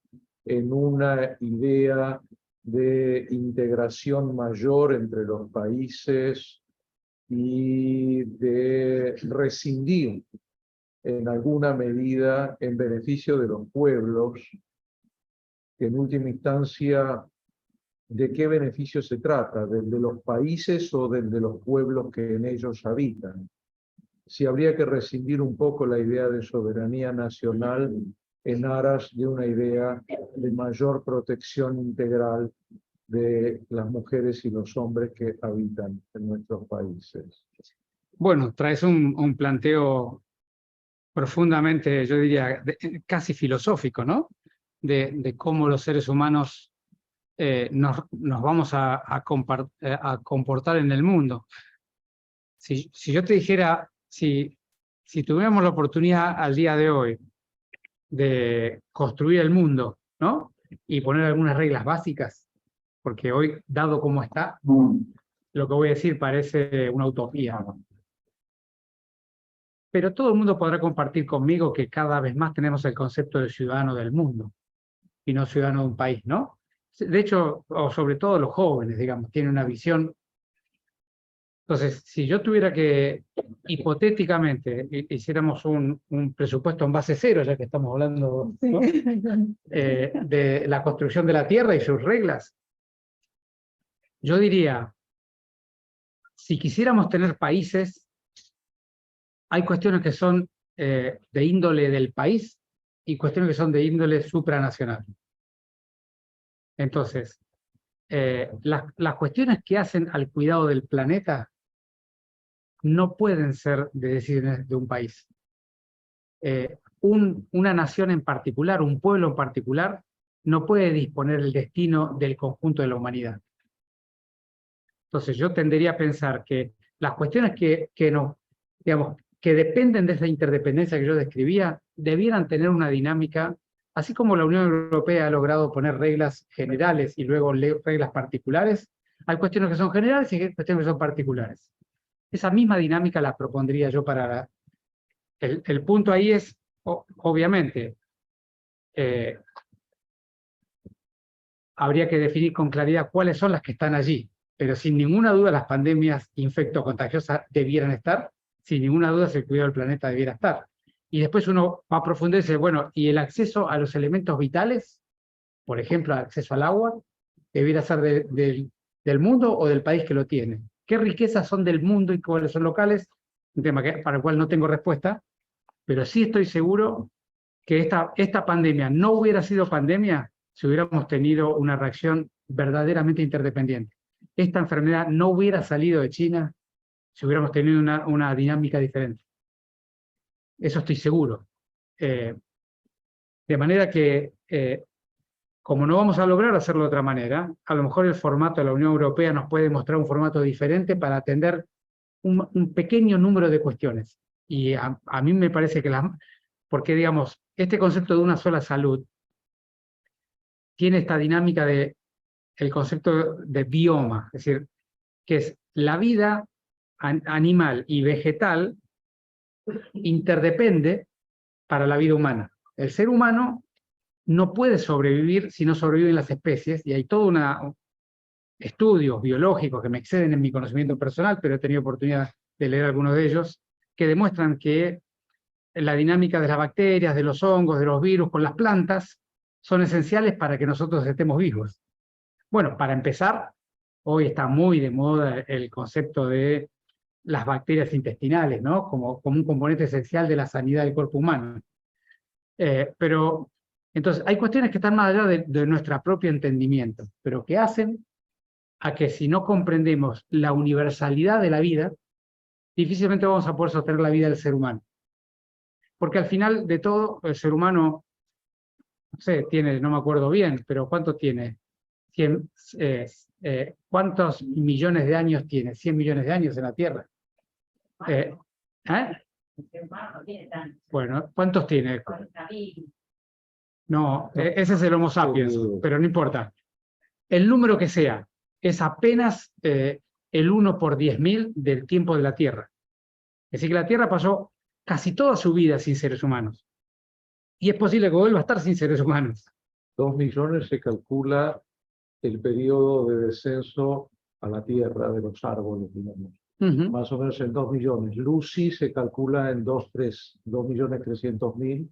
en una idea de integración mayor entre los países y de rescindir en alguna medida en beneficio de los pueblos, que en última instancia, ¿de qué beneficio se trata? ¿Del de los países o del de los pueblos que en ellos habitan? Si habría que rescindir un poco la idea de soberanía nacional en aras de una idea de mayor protección integral de las mujeres y los hombres que habitan en nuestros países. Bueno, traes un planteo profundamente, yo diría, casi filosófico, ¿no? De cómo los seres humanos nos vamos a comportar en el mundo. Si yo te dijera, si tuviéramos la oportunidad al día de hoy de construir el mundo, ¿no? Y poner algunas reglas básicas, porque hoy, dado como está, lo que voy a decir parece una utopía. Pero todo el mundo podrá compartir conmigo que cada vez más tenemos el concepto de ciudadano del mundo y no ciudadano de un país, ¿no? De hecho, o sobre todo los jóvenes, digamos, tienen una visión. Entonces, si yo tuviera que, hipotéticamente, hiciéramos un presupuesto en base cero, ya que estamos hablando, ¿no? De la construcción de la Tierra y sus reglas, yo diría, si quisiéramos tener países, hay cuestiones que son de índole del país y cuestiones que son de índole supranacional. Entonces, las cuestiones que hacen al cuidado del planeta no pueden ser de decisiones de un país. Una nación en particular, un pueblo en particular, no puede disponer el destino del conjunto de la humanidad. Entonces yo tendería a pensar que las cuestiones que dependen de esa interdependencia que yo describía, debieran tener una dinámica, así como la Unión Europea ha logrado poner reglas generales y luego reglas particulares. Hay cuestiones que son generales y cuestiones que son particulares. Esa misma dinámica la propondría yo para... El punto ahí es, obviamente, habría que definir con claridad cuáles son las que están allí, pero sin ninguna duda las pandemias infectocontagiosas debieran estar, sin ninguna duda el cuidado del planeta debiera estar. Y después uno va a profundizar, bueno, y el acceso a los elementos vitales, por ejemplo, el acceso al agua, debiera ser del mundo o del país que lo tiene. ¿Qué riquezas son del mundo y cuáles son locales? Un tema para el cual no tengo respuesta, pero sí estoy seguro que esta pandemia no hubiera sido pandemia si hubiéramos tenido una reacción verdaderamente interdependientes. Esta enfermedad no hubiera salido de China si hubiéramos tenido una dinámica diferente. Eso estoy seguro. De manera que, como no vamos a lograr hacerlo de otra manera, a lo mejor el formato de la Unión Europea nos puede mostrar un formato diferente para atender un pequeño número de cuestiones. Y a mí me parece que porque digamos, este concepto de una sola salud tiene esta dinámica de el concepto de bioma, es decir, que es la vida animal y vegetal interdepende para la vida humana. El ser humano no puede sobrevivir si no sobreviven las especies, y hay todo estudios biológicos que me exceden en mi conocimiento personal, pero he tenido oportunidad de leer algunos de ellos, que demuestran que la dinámica de las bacterias, de los hongos, de los virus con las plantas, son esenciales para que nosotros estemos vivos. Bueno, para empezar, hoy está muy de moda el concepto de las bacterias intestinales, ¿no? Como un componente esencial de la sanidad del cuerpo humano. Pero, entonces, hay cuestiones que están más allá de nuestro propio entendimiento, pero que hacen a que si no comprendemos la universalidad de la vida, difícilmente vamos a poder sostener la vida del ser humano. Porque al final de todo, el ser humano, no sé, tiene, no me acuerdo bien, pero ¿cuánto tiene? ¿Cuántos millones de años tiene? 100 millones de años en la Tierra. Bueno, ¿cuántos tiene? No, ese es el Homo sapiens, pero no importa. El número que sea, es apenas el 1 por 10.000 del tiempo de la Tierra. Es decir, que la Tierra pasó casi toda su vida sin seres humanos. Y es posible que vuelva a estar sin seres humanos. 2 millones se calcula el periodo de descenso a la Tierra de los árboles, digamos. Más o menos en 2 millones. Lucy se calcula en 2.300.000.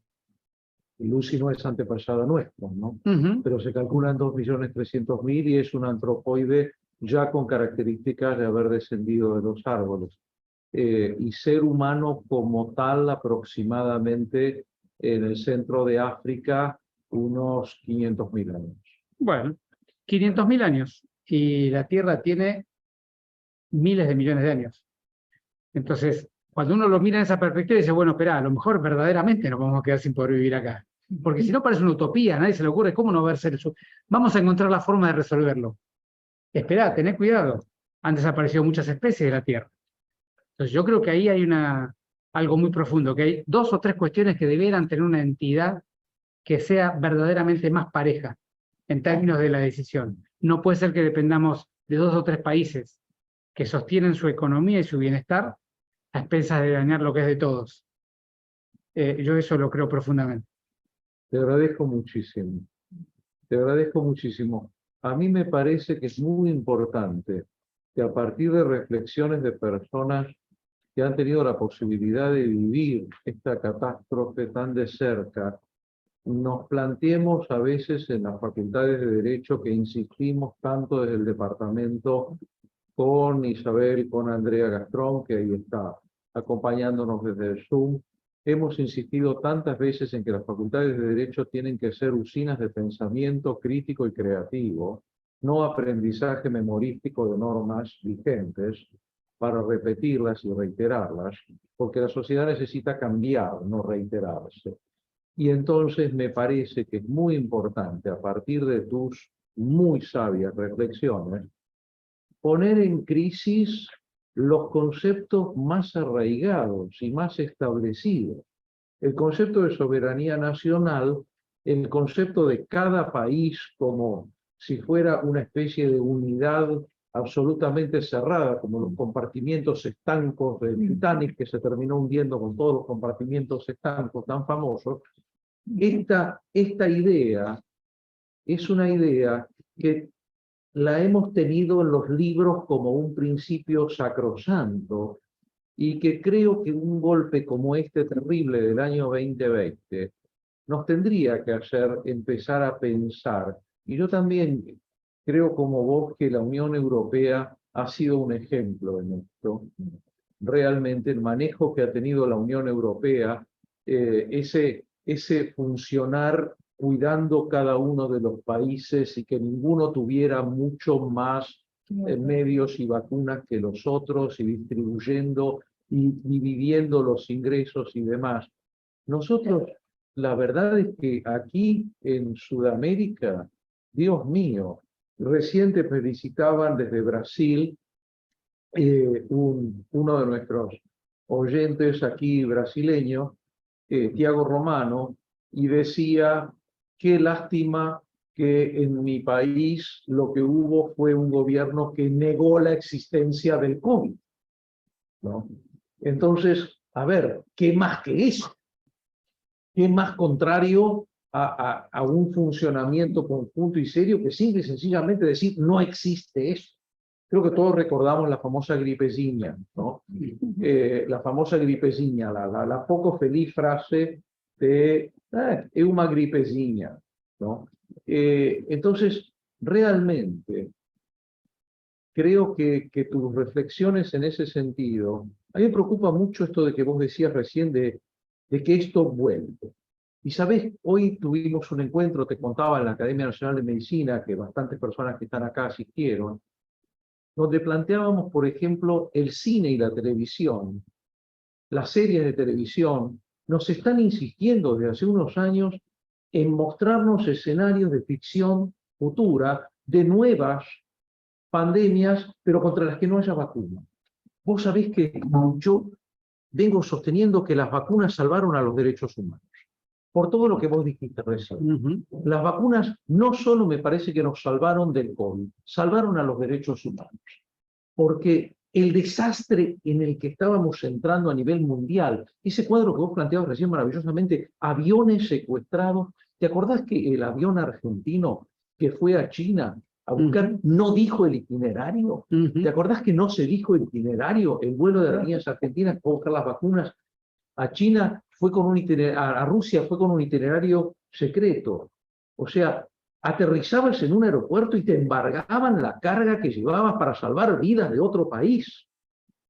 Lucy no es antepasada nuestra, ¿no? Pero se calcula en 2.300.000 y es un antropoide ya con características de haber descendido de los árboles. Y ser humano como tal aproximadamente en el centro de África unos 500.000 años. Bueno, 500.000 años. Y la Tierra tiene miles de millones de años. Entonces, cuando uno lo mira en esa perspectiva, dice, bueno, espera, a lo mejor verdaderamente nos vamos a quedar sin poder vivir acá. Porque si no parece una utopía, a nadie se le ocurre, ¿cómo no ver ser eso? Vamos a encontrar la forma de resolverlo. Esperá, tené cuidado. Han desaparecido muchas especies de la Tierra. Entonces yo creo que ahí hay algo muy profundo, que hay 2 o 3 cuestiones que debieran tener una entidad que sea verdaderamente más pareja en términos de la decisión. No puede ser que dependamos de 2 o 3 países que sostienen su economía y su bienestar a expensas de dañar lo que es de todos. Yo eso lo creo profundamente. Te agradezco muchísimo. Te agradezco muchísimo. A mí me parece que es muy importante que a partir de reflexiones de personas que han tenido la posibilidad de vivir esta catástrofe tan de cerca, nos planteemos a veces en las facultades de Derecho que insistimos tanto desde el departamento con Isabel, con Andrea Gastrón, que ahí está acompañándonos desde el Zoom. Hemos insistido tantas veces en que las facultades de Derecho tienen que ser usinas de pensamiento crítico y creativo, no aprendizaje memorístico de normas vigentes para repetirlas y reiterarlas, porque la sociedad necesita cambiar, no reiterarse. Y entonces me parece que es muy importante, a partir de tus muy sabias reflexiones, poner en crisis los conceptos más arraigados y más establecidos. El concepto de soberanía nacional, el concepto de cada país como si fuera una especie de unidad absolutamente cerrada, como los compartimientos estancos del Titanic, que se terminó hundiendo con todos los compartimientos estancos tan famosos. Esta idea es una idea que la hemos tenido en los libros como un principio sacrosanto y que creo que un golpe como este terrible del año 2020 nos tendría que hacer empezar a pensar. Y yo también creo como vos que la Unión Europea ha sido un ejemplo en esto. Realmente el manejo que ha tenido la Unión Europea, ese funcionar cuidando cada uno de los países y que ninguno tuviera mucho más medios y vacunas que los otros y distribuyendo y dividiendo los ingresos y demás. Nosotros, la verdad es que aquí en Sudamérica, Dios mío, recién te felicitaban desde Brasil, uno de nuestros oyentes aquí brasileños, Tiago Romano, y decía, qué lástima que en mi país lo que hubo fue un gobierno que negó la existencia del COVID, ¿no? Entonces, a ver, ¿qué más que eso? ¿Qué más contrario a un funcionamiento conjunto y serio que simple y sencillamente decir no existe eso? Creo que todos recordamos la famosa gripezinha, ¿no? La famosa gripezinha, la poco feliz frase de es una gripezinha, ¿no? Entonces, realmente, creo que tus reflexiones en ese sentido, a mí me preocupa mucho esto de que vos decías recién de que esto vuelve. Y sabés, hoy tuvimos un encuentro, te contaba, en la Academia Nacional de Medicina, que bastantes personas que están acá asistieron, donde planteábamos, por ejemplo, el cine y la televisión, las series de televisión, nos están insistiendo desde hace unos años en mostrarnos escenarios de ficción futura, de nuevas pandemias, pero contra las que no haya vacuna. Vos sabés que yo vengo sosteniendo que las vacunas salvaron a los derechos humanos. Por todo lo que vos dijiste recién. Las vacunas no solo me parece que nos salvaron del COVID, salvaron a los derechos humanos. Porque el desastre en el que estábamos entrando a nivel mundial, ese cuadro que vos planteabas recién maravillosamente, aviones secuestrados, ¿te acordás que el avión argentino que fue a China a buscar no dijo el itinerario? ¿Te acordás que no se dijo el itinerario? El vuelo de Aerolíneas Argentinas para buscar las vacunas a China fue con un a Rusia fue con un itinerario secreto. O sea, aterrizabas en un aeropuerto y te embargaban la carga que llevabas para salvar vidas de otro país.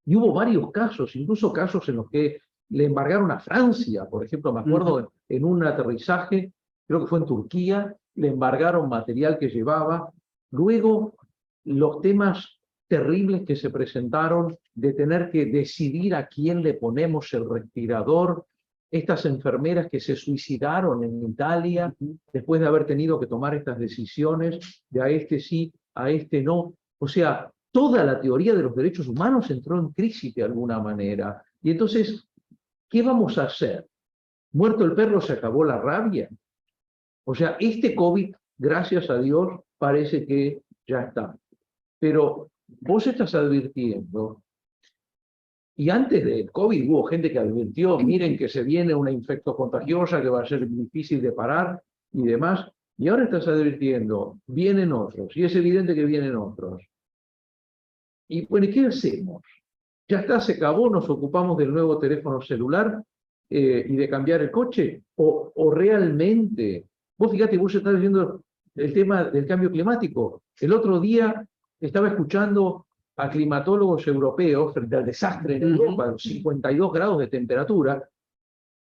Y hubo varios casos, incluso casos en los que le embargaron a Francia, por ejemplo, me acuerdo en un aterrizaje, creo que fue en Turquía, le embargaron material que llevaba. Luego, los temas terribles que se presentaron de tener que decidir a quién le ponemos el respirador, estas enfermeras que se suicidaron en Italia después de haber tenido que tomar estas decisiones de a este sí, a este no. O sea, toda la teoría de los derechos humanos entró en crisis de alguna manera. Y entonces, ¿qué vamos a hacer? ¿Muerto el perro se acabó la rabia? O sea, este COVID, gracias a Dios, parece que ya está. Pero vos estás advirtiendo, y antes del COVID hubo gente que advirtió, miren que se viene una infecto contagiosa que va a ser difícil de parar y demás, y ahora estás advirtiendo, vienen otros, y es evidente que vienen otros. Y bueno, ¿qué hacemos? Ya está, se acabó, nos ocupamos del nuevo teléfono celular y de cambiar el coche, o realmente, vos fíjate, vos estás viendo el tema del cambio climático. El otro día estaba escuchando a climatólogos europeos frente al desastre en Europa, los 52 grados de temperatura,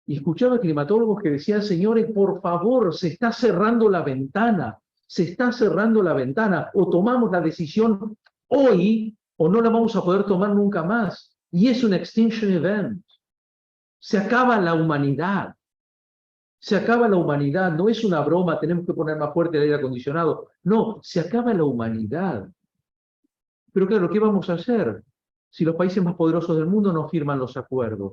y escuchaba a climatólogos que decían, señores, por favor, se está cerrando la ventana, se está cerrando la ventana, o tomamos la decisión hoy, o no la vamos a poder tomar nunca más. Y es un extinction event. Se acaba la humanidad. Se acaba la humanidad. No es una broma, tenemos que poner más fuerte el aire acondicionado. No, se acaba la humanidad. Pero claro, ¿qué vamos a hacer si los países más poderosos del mundo no firman los acuerdos?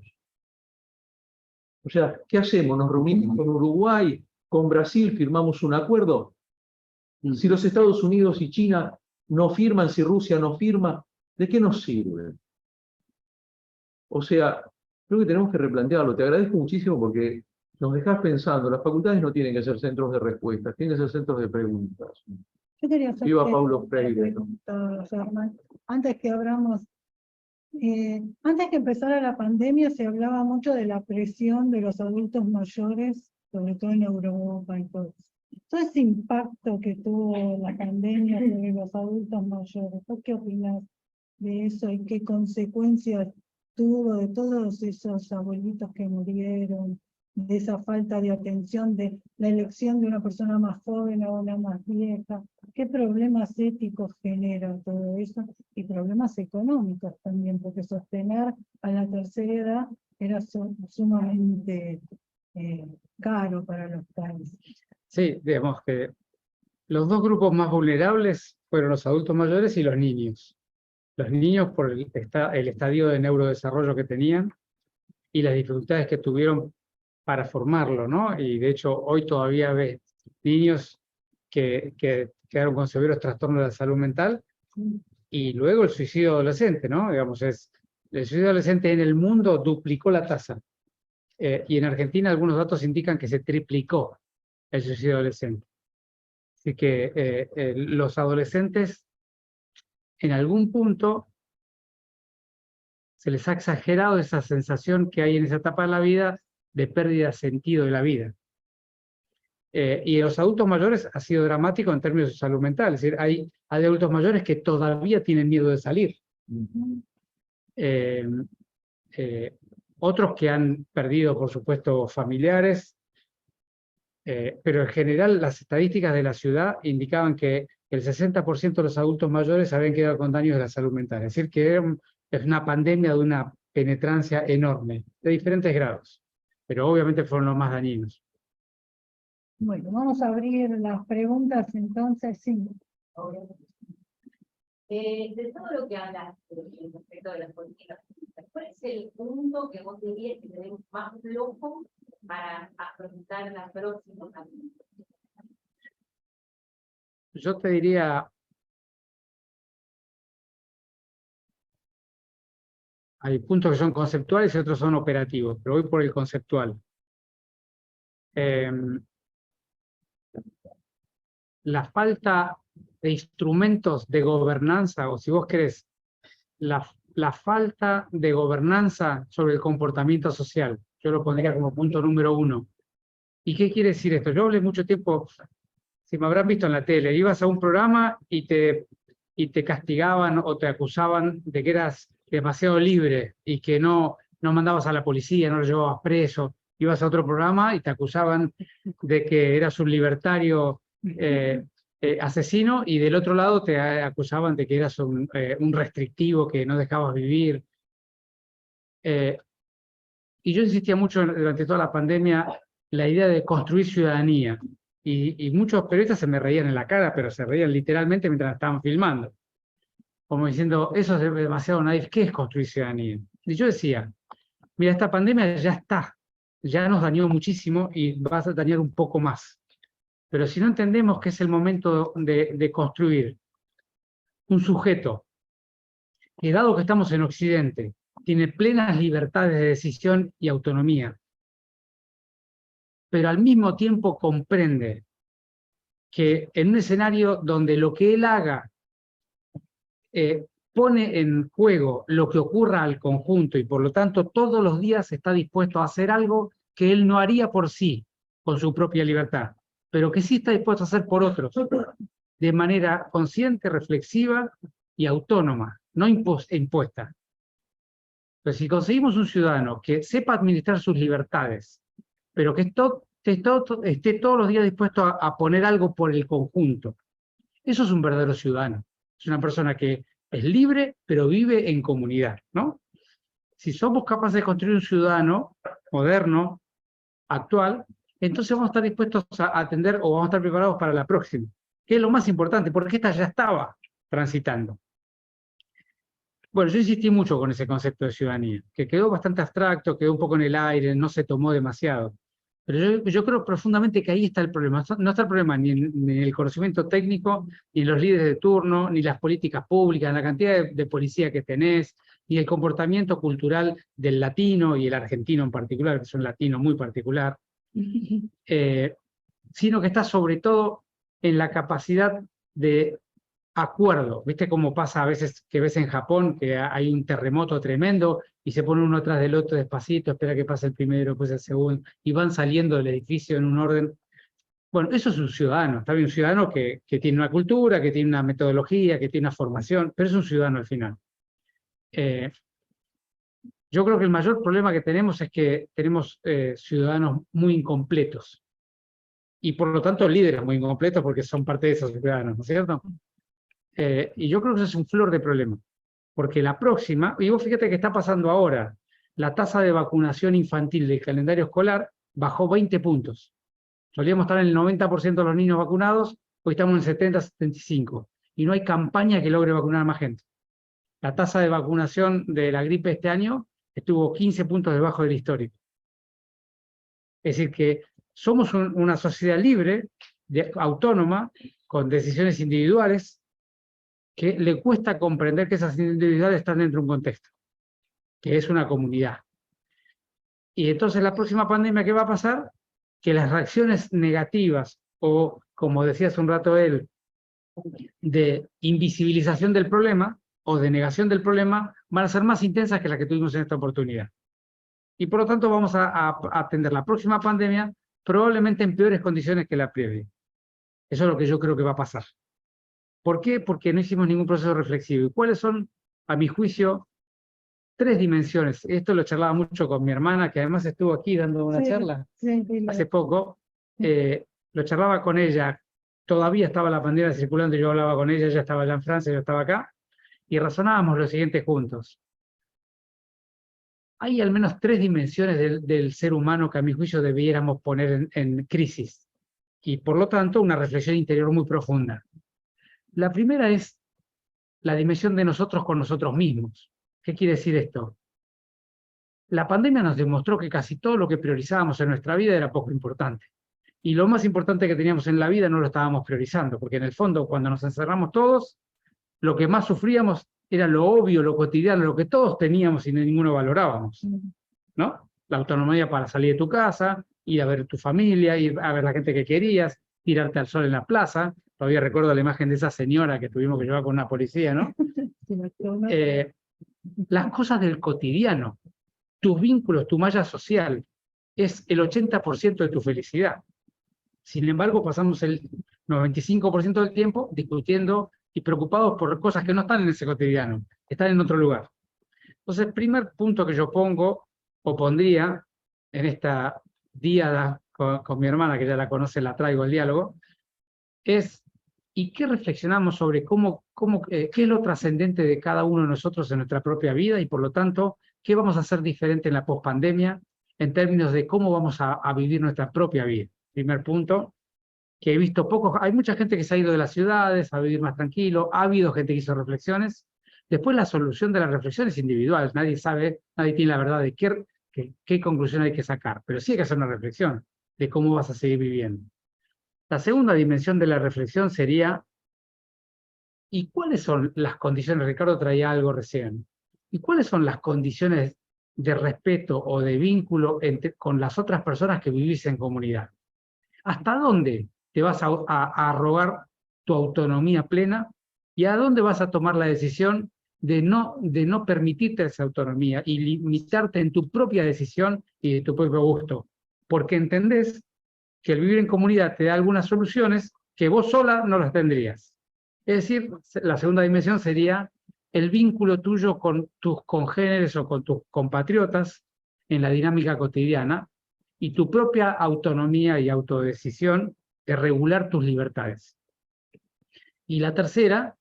O sea, ¿qué hacemos? ¿Nos reunimos con Uruguay, con Brasil, firmamos un acuerdo? Si los Estados Unidos y China no firman, si Rusia no firma, ¿de qué nos sirve? O sea, creo que tenemos que replantearlo. Te agradezco muchísimo porque nos dejás pensando. Las facultades no tienen que ser centros de respuestas, tienen que ser centros de preguntas. Yo quería hacer Viva Paulo Freire. Antes que abramos, antes que empezara la pandemia se hablaba mucho de la presión de los adultos mayores, sobre todo en Europa y todo eso. Todo ese impacto que tuvo la pandemia sobre los adultos mayores, ¿tú qué opinas de eso y qué consecuencias tuvo de todos esos abuelitos que murieron de esa falta de atención, de la elección de una persona más joven o una más vieja. ¿Qué problemas éticos genera todo eso? Y problemas económicos también, porque sostener a la tercera edad era sumamente caro para los países. Sí, digamos que los dos grupos más vulnerables fueron los adultos mayores y los niños. Los niños por el estadio de neurodesarrollo que tenían y las dificultades que tuvieron para formarlo, ¿no? Y de hecho hoy todavía ves niños que quedaron con severos trastornos de la salud mental, y luego el suicidio adolescente, ¿no? Digamos, el suicidio adolescente en el mundo duplicó la tasa, y en Argentina algunos datos indican que se triplicó el suicidio adolescente. Así que los adolescentes en algún punto se les ha exagerado esa sensación que hay en esa etapa de la vida de pérdida de sentido de la vida. Y en los adultos mayores ha sido dramático en términos de salud mental. Es decir, hay adultos mayores que todavía tienen miedo de salir. Otros que han perdido, por supuesto, familiares. Pero en general las estadísticas de la ciudad indicaban que el 60% de los adultos mayores habían quedado con daños de la salud mental. Es decir, que es una pandemia de una penetrancia enorme, de diferentes grados. Pero obviamente fueron los más dañinos. Bueno, vamos a abrir las preguntas entonces, sí. De todo lo que hablaste respecto de las políticas públicas, ¿cuál es el punto que vos dirías que tenemos más flojo para afrontar la próxima pandemia? Yo te diría, hay puntos que son conceptuales y otros son operativos, pero voy por el conceptual. La falta de instrumentos de gobernanza, o si vos querés, la falta de gobernanza sobre el comportamiento social. Yo lo pondría como punto número 1. ¿Y qué quiere decir esto? Yo hablé mucho tiempo, si me habrán visto en la tele, ibas a un programa y te castigaban o te acusaban de que eras demasiado libre y que no mandabas a la policía, no lo llevabas preso. Ibas a otro programa y te acusaban de que eras un libertario asesino, y del otro lado te acusaban de que eras un restrictivo que no dejabas vivir. Y yo insistía mucho durante toda la pandemia la idea de construir ciudadanía. Y muchos periodistas se me reían en la cara, pero se reían literalmente mientras estaban filmando. Como diciendo, eso es demasiado naif, ¿qué es construir ciudadanía? Y yo decía, mira, esta pandemia ya está, ya nos dañó muchísimo y va a dañar un poco más. Pero si no entendemos que es el momento de construir un sujeto que, dado que estamos en Occidente, tiene plenas libertades de decisión y autonomía, pero al mismo tiempo comprende que en un escenario donde lo que él haga pone en juego lo que ocurra al conjunto, y por lo tanto todos los días está dispuesto a hacer algo que él no haría por sí, con su propia libertad, pero que sí está dispuesto a hacer por otros, de manera consciente, reflexiva y autónoma, no impuesta. Pero si conseguimos un ciudadano que sepa administrar sus libertades, pero que esté todos los días dispuesto a poner algo por el conjunto, eso es un verdadero ciudadano. Es una persona que es libre, pero vive en comunidad, ¿no? Si somos capaces de construir un ciudadano moderno, actual, entonces vamos a estar dispuestos a atender, o vamos a estar preparados para la próxima, que es lo más importante, porque esta ya estaba transitando. Bueno, yo insistí mucho con ese concepto de ciudadanía, que quedó bastante abstracto, quedó un poco en el aire, no se tomó demasiado. Pero yo creo profundamente que ahí está el problema. No está el problema ni en el conocimiento técnico, ni en los líderes de turno, ni las políticas públicas, en la cantidad de policía que tenés, ni el comportamiento cultural del latino y el argentino en particular, que es un latino muy particular, sino que está sobre todo en la capacidad de acuerdo. ¿Viste cómo pasa a veces que ves en Japón que hay un terremoto tremendo y se pone uno atrás del otro despacito, espera que pase el primero, después el segundo, y van saliendo del edificio en un orden? Bueno, eso es un ciudadano. Está bien, un ciudadano que tiene una cultura, que tiene una metodología, que tiene una formación, pero es un ciudadano al final. Yo creo que el mayor problema que tenemos es que tenemos ciudadanos muy incompletos y por lo tanto líderes muy incompletos porque son parte de esos ciudadanos, ¿no es cierto? Y yo creo que eso es un flor de problema, porque la próxima, y vos fíjate que está pasando ahora, la tasa de vacunación infantil del calendario escolar bajó 20 puntos. Solíamos estar en el 90% de los niños vacunados, hoy estamos en 70, 75, y no hay campaña que logre vacunar a más gente. La tasa de vacunación de la gripe este año estuvo 15 puntos debajo del histórico. Es decir, que somos una sociedad libre, autónoma, con decisiones individuales, que le cuesta comprender que esas individuales están dentro de un contexto, que es una comunidad. Y entonces la próxima pandemia, ¿qué va a pasar? Que las reacciones negativas, o como decía hace un rato él, de invisibilización del problema, o de negación del problema, van a ser más intensas que las que tuvimos en esta oportunidad. Y por lo tanto vamos a atender la próxima pandemia probablemente en peores condiciones que la previa. Eso es lo que yo creo que va a pasar. ¿Por qué? Porque no hicimos ningún proceso reflexivo. ¿Y cuáles son, a mi juicio, 3 dimensiones? Esto lo charlaba mucho con mi hermana, que además estuvo aquí dando una charla hace poco. Lo charlaba con ella, todavía estaba la pandemia circulando, yo hablaba con ella, ella estaba allá en Francia, yo estaba acá, y razonábamos lo siguiente juntos. Hay al menos 3 dimensiones del ser humano que a mi juicio debiéramos poner en crisis, y por lo tanto una reflexión interior muy profunda. La primera es la dimensión de nosotros con nosotros mismos. ¿Qué quiere decir esto? La pandemia nos demostró que casi todo lo que priorizábamos en nuestra vida era poco importante. Y lo más importante que teníamos en la vida no lo estábamos priorizando, porque en el fondo, cuando nos encerramos todos, lo que más sufríamos era lo obvio, lo cotidiano, lo que todos teníamos y ninguno valorábamos, ¿no? La autonomía para salir de tu casa, ir a ver tu familia, ir a ver la gente que querías, tirarte al sol en la plaza. Todavía recuerdo la imagen de esa señora que tuvimos que llevar con una policía, ¿no? Las cosas del cotidiano, tus vínculos, tu malla social, es el 80% de tu felicidad. Sin embargo, pasamos el 95% del tiempo discutiendo y preocupados por cosas que no están en ese cotidiano, están en otro lugar. Entonces, el primer punto que yo pongo, o pondría, en esta díada con mi hermana, que ya la conoce, la traigo al diálogo, es, ¿y qué reflexionamos sobre qué es lo trascendente de cada uno de nosotros en nuestra propia vida? Y por lo tanto, ¿qué vamos a hacer diferente en la pospandemia en términos de cómo vamos a vivir nuestra propia vida? Primer punto, que he visto pocos, hay mucha gente que se ha ido de las ciudades a vivir más tranquilo, ha habido gente que hizo reflexiones. Después la solución de la reflexión es individual, nadie sabe, nadie tiene la verdad de qué conclusión hay que sacar, pero sí hay que hacer una reflexión de cómo vas a seguir viviendo. La segunda dimensión de la reflexión sería, ¿y cuáles son las condiciones? Ricardo traía algo recién. ¿Y cuáles son las condiciones de respeto o de vínculo con las otras personas que vivís en comunidad? ¿Hasta dónde te vas a arrogar tu autonomía plena y a dónde vas a tomar la decisión de no permitirte esa autonomía y limitarte en tu propia decisión y de tu propio gusto? Porque entendés que el vivir en comunidad te da algunas soluciones que vos sola no las tendrías. Es decir, la segunda dimensión sería el vínculo tuyo con tus congéneres o con tus compatriotas en la dinámica cotidiana y tu propia autonomía y autodecisión de regular tus libertades. Y la tercera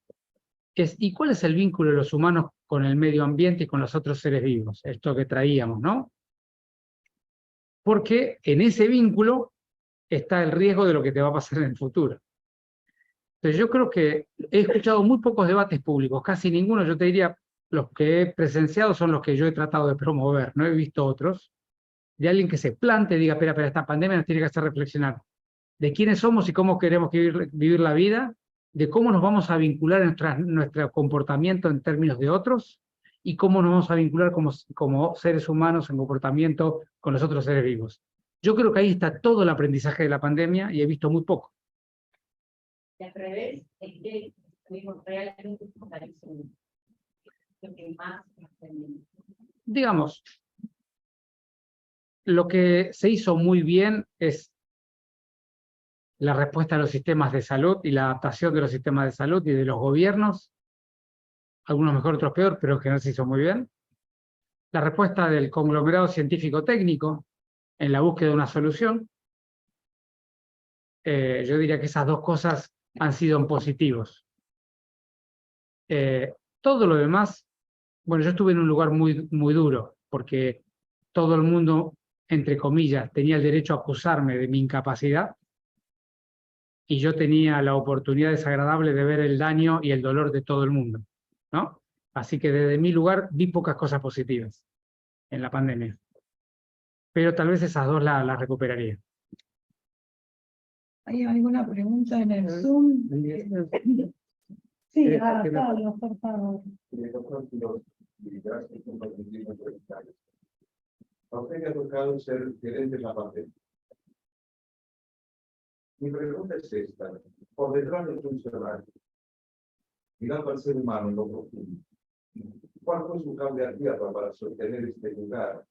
es, ¿y cuál es el vínculo de los humanos con el medio ambiente y con los otros seres vivos? Esto que traíamos, ¿no? Porque en ese vínculo está el riesgo de lo que te va a pasar en el futuro. Entonces yo creo que he escuchado muy pocos debates públicos, casi ninguno, yo te diría, los que he presenciado son los que yo he tratado de promover, no he visto otros, de alguien que se plante y diga, espera, esta pandemia nos tiene que hacer reflexionar de quiénes somos y cómo queremos vivir la vida, de cómo nos vamos a vincular en nuestro comportamiento en términos de otros, y cómo nos vamos a vincular como seres humanos en comportamiento con los otros seres vivos. Yo creo que ahí está todo el aprendizaje de la pandemia y he visto muy poco. Y al revés, es que estuvimos realmente fortalecidos. Lo que más aprendimos. Digamos, lo que se hizo muy bien es la respuesta a los sistemas de salud y la adaptación de los sistemas de salud y de los gobiernos, algunos mejor, otros peor, pero en general se hizo muy bien. la respuesta del conglomerado científico-técnico en la búsqueda de una solución. Yo diría que esas dos cosas han sido positivos. Todo lo demás, bueno, yo estuve en un lugar muy duro, porque todo el mundo, entre comillas, tenía el derecho a acusarme de mi incapacidad, y yo tenía la oportunidad desagradable de ver el daño y el dolor de todo el mundo, ¿no? Así que desde mi lugar vi pocas cosas positivas en la pandemia. Pero tal vez esas dos las recuperaría. ¿Hay alguna pregunta en el Zoom? Sí, Pablo, por favor. A usted le ha tocado ser gerente de la pandemia. Mi pregunta es esta: por detrás del funcionario, mirando al ser humano en lo profundo, ¿cuál fue su cable a tierra para sostener este lugar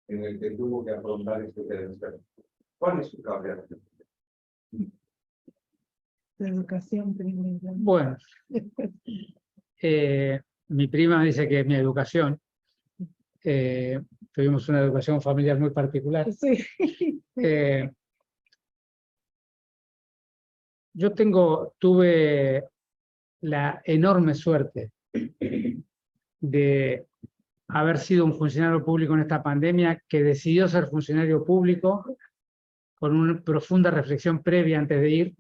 en el que tuvo que afrontar este tercer? ¿Cuál es su cable a tierra? La educación primero. Bueno, mi prima dice que es mi educación. Tuvimos una educación familiar muy particular. Sí. Yo tuve la enorme suerte de haber sido un funcionario público en esta pandemia que decidió ser funcionario público con una profunda reflexión previa antes de ir,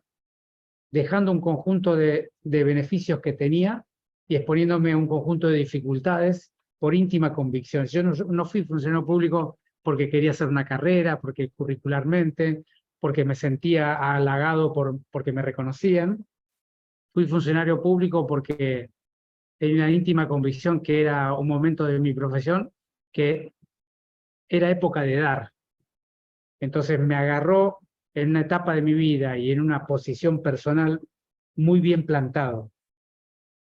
dejando un conjunto de beneficios que tenía y exponiéndome a un conjunto de dificultades por íntima convicción. Yo no fui funcionario público porque quería hacer una carrera, porque curricularmente, porque me sentía halagado porque me reconocían. Fui funcionario público porque tenía una íntima convicción que era un momento de mi profesión que era época de dar. Entonces me agarró en una etapa de mi vida y en una posición personal muy bien plantado.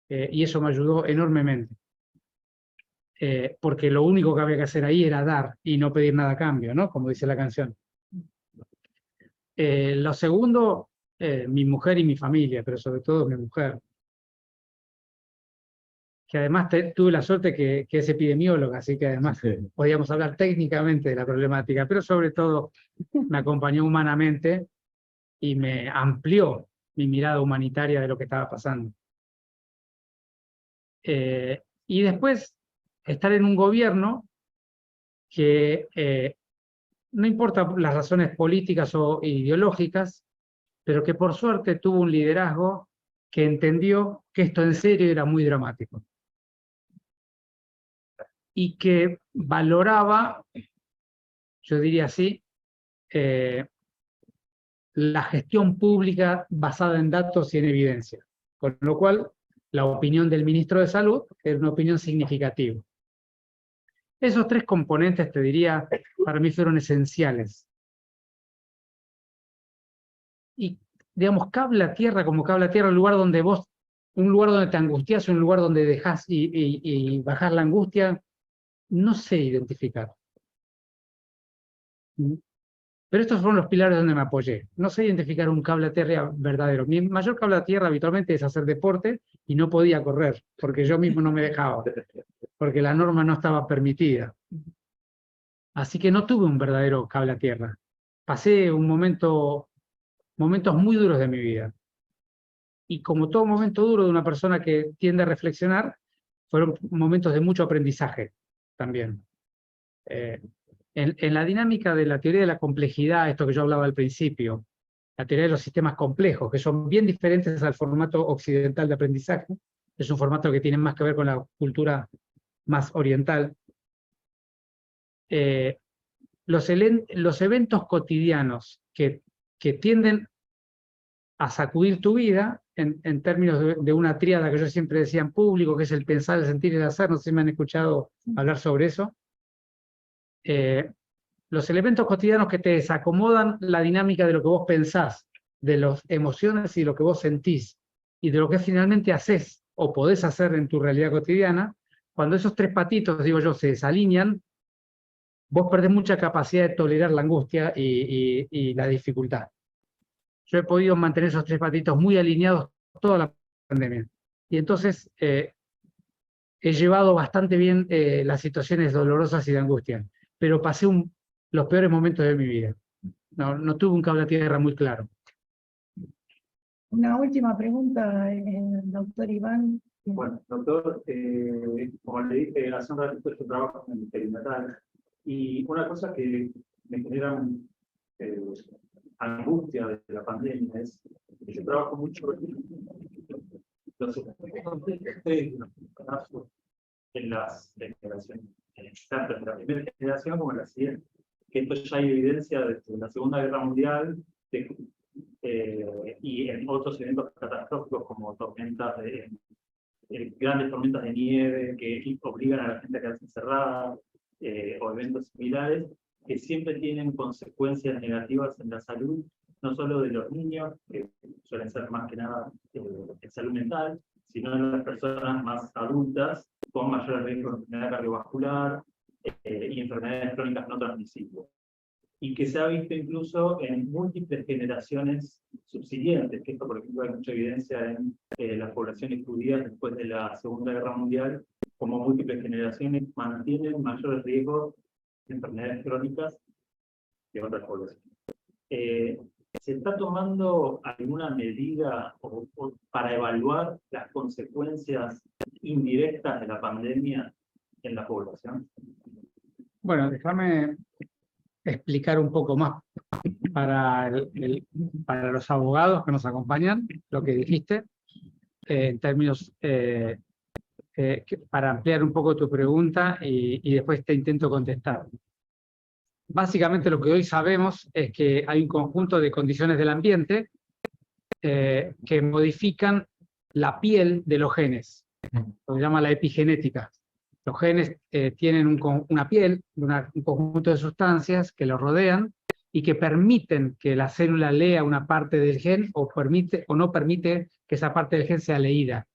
Y eso me ayudó enormemente. Porque lo único que había que hacer ahí era dar y no pedir nada a cambio, ¿no? Como dice la canción. Lo segundo, mi mujer y mi familia, pero sobre todo mi mujer. Que además tuve la suerte que es epidemióloga, así que además podíamos hablar técnicamente de la problemática, pero sobre todo me acompañó humanamente y me amplió mi mirada humanitaria de lo que estaba pasando. Y después, estar en un gobierno que no importa las razones políticas o ideológicas, pero que por suerte tuvo un liderazgo que entendió que esto en serio era muy dramático. Y que valoraba, yo diría así, la gestión pública basada en datos y en evidencia. Con lo cual, la opinión del ministro de Salud es una opinión significativa. Esos tres componentes, te diría, para mí fueron esenciales. Y, digamos, cable a tierra como cable a tierra, un lugar donde te angustias, un lugar donde dejás y bajás la angustia, no sé identificar. Pero estos fueron los pilares donde me apoyé. No sé identificar un cable a tierra verdadero. Mi mayor cable a tierra habitualmente es hacer deporte y no podía correr, porque yo mismo no me dejaba, porque la norma no estaba permitida. Así que no tuve un verdadero cable a tierra. Pasé momentos muy duros de mi vida. Y como todo momento duro de una persona que tiende a reflexionar, fueron momentos de mucho aprendizaje también. En la dinámica de la teoría de la complejidad, esto que yo hablaba al principio, la teoría de los sistemas complejos, que son bien diferentes al formato occidental de aprendizaje, es un formato que tiene más que ver con la cultura más oriental. Los eventos cotidianos que tienden a sacudir tu vida, en términos de una tríada que yo siempre decía en público, que es el pensar, el sentir y el hacer, no sé si me han escuchado hablar sobre eso. Los elementos cotidianos que te desacomodan la dinámica de lo que vos pensás, de las emociones y lo que vos sentís, y de lo que finalmente haces o podés hacer en tu realidad cotidiana, cuando esos tres patitos, digo yo, se desalinean, vos perdés mucha capacidad de tolerar la angustia y la dificultad. Yo he podido mantener esos tres patitos muy alineados toda la pandemia. Y entonces he llevado bastante bien las situaciones dolorosas y de angustia, pero pasé los peores momentos de mi vida. No tuve un cable a tierra muy claro. Una última pregunta, doctor Iván. Bueno, doctor, como le dije hace un ratito, yo trabajo en perinatal y una cosa que me genera angustia de la pandemia es que yo trabajo mucho los efectos del estrés, los embarazos en las generaciones, tanto en la primera generación como en la siguiente. Que esto ya hay evidencia desde la Segunda Guerra Mundial y en otros eventos catastróficos como grandes tormentas de nieve que obligan a la gente a quedarse encerrada, o eventos similares, que siempre tienen consecuencias negativas en la salud, no solo de los niños, que suelen ser más que nada en salud mental, sino de las personas más adultas, con mayor riesgo de enfermedad cardiovascular y enfermedades crónicas no transmisibles. Y que se ha visto incluso en múltiples generaciones subsiguientes, que esto, por ejemplo, hay mucha evidencia en las poblaciones judías después de la Segunda Guerra Mundial, como múltiples generaciones mantienen mayores riesgos de enfermedades crónicas que otras poblaciones. ¿Se está tomando alguna medida para evaluar las consecuencias indirectas de la pandemia en la población? Bueno, déjame explicar un poco más para los abogados que nos acompañan lo que dijiste, en términos, para ampliar un poco tu pregunta y después te intento contestar. Básicamente lo que hoy sabemos es que hay un conjunto de condiciones del ambiente que modifican la piel de los genes, lo que se llama la epigenética. Los genes tienen una piel, un conjunto de sustancias que los rodean y que permiten que la célula lea una parte del gen o no permite que esa parte del gen sea leída.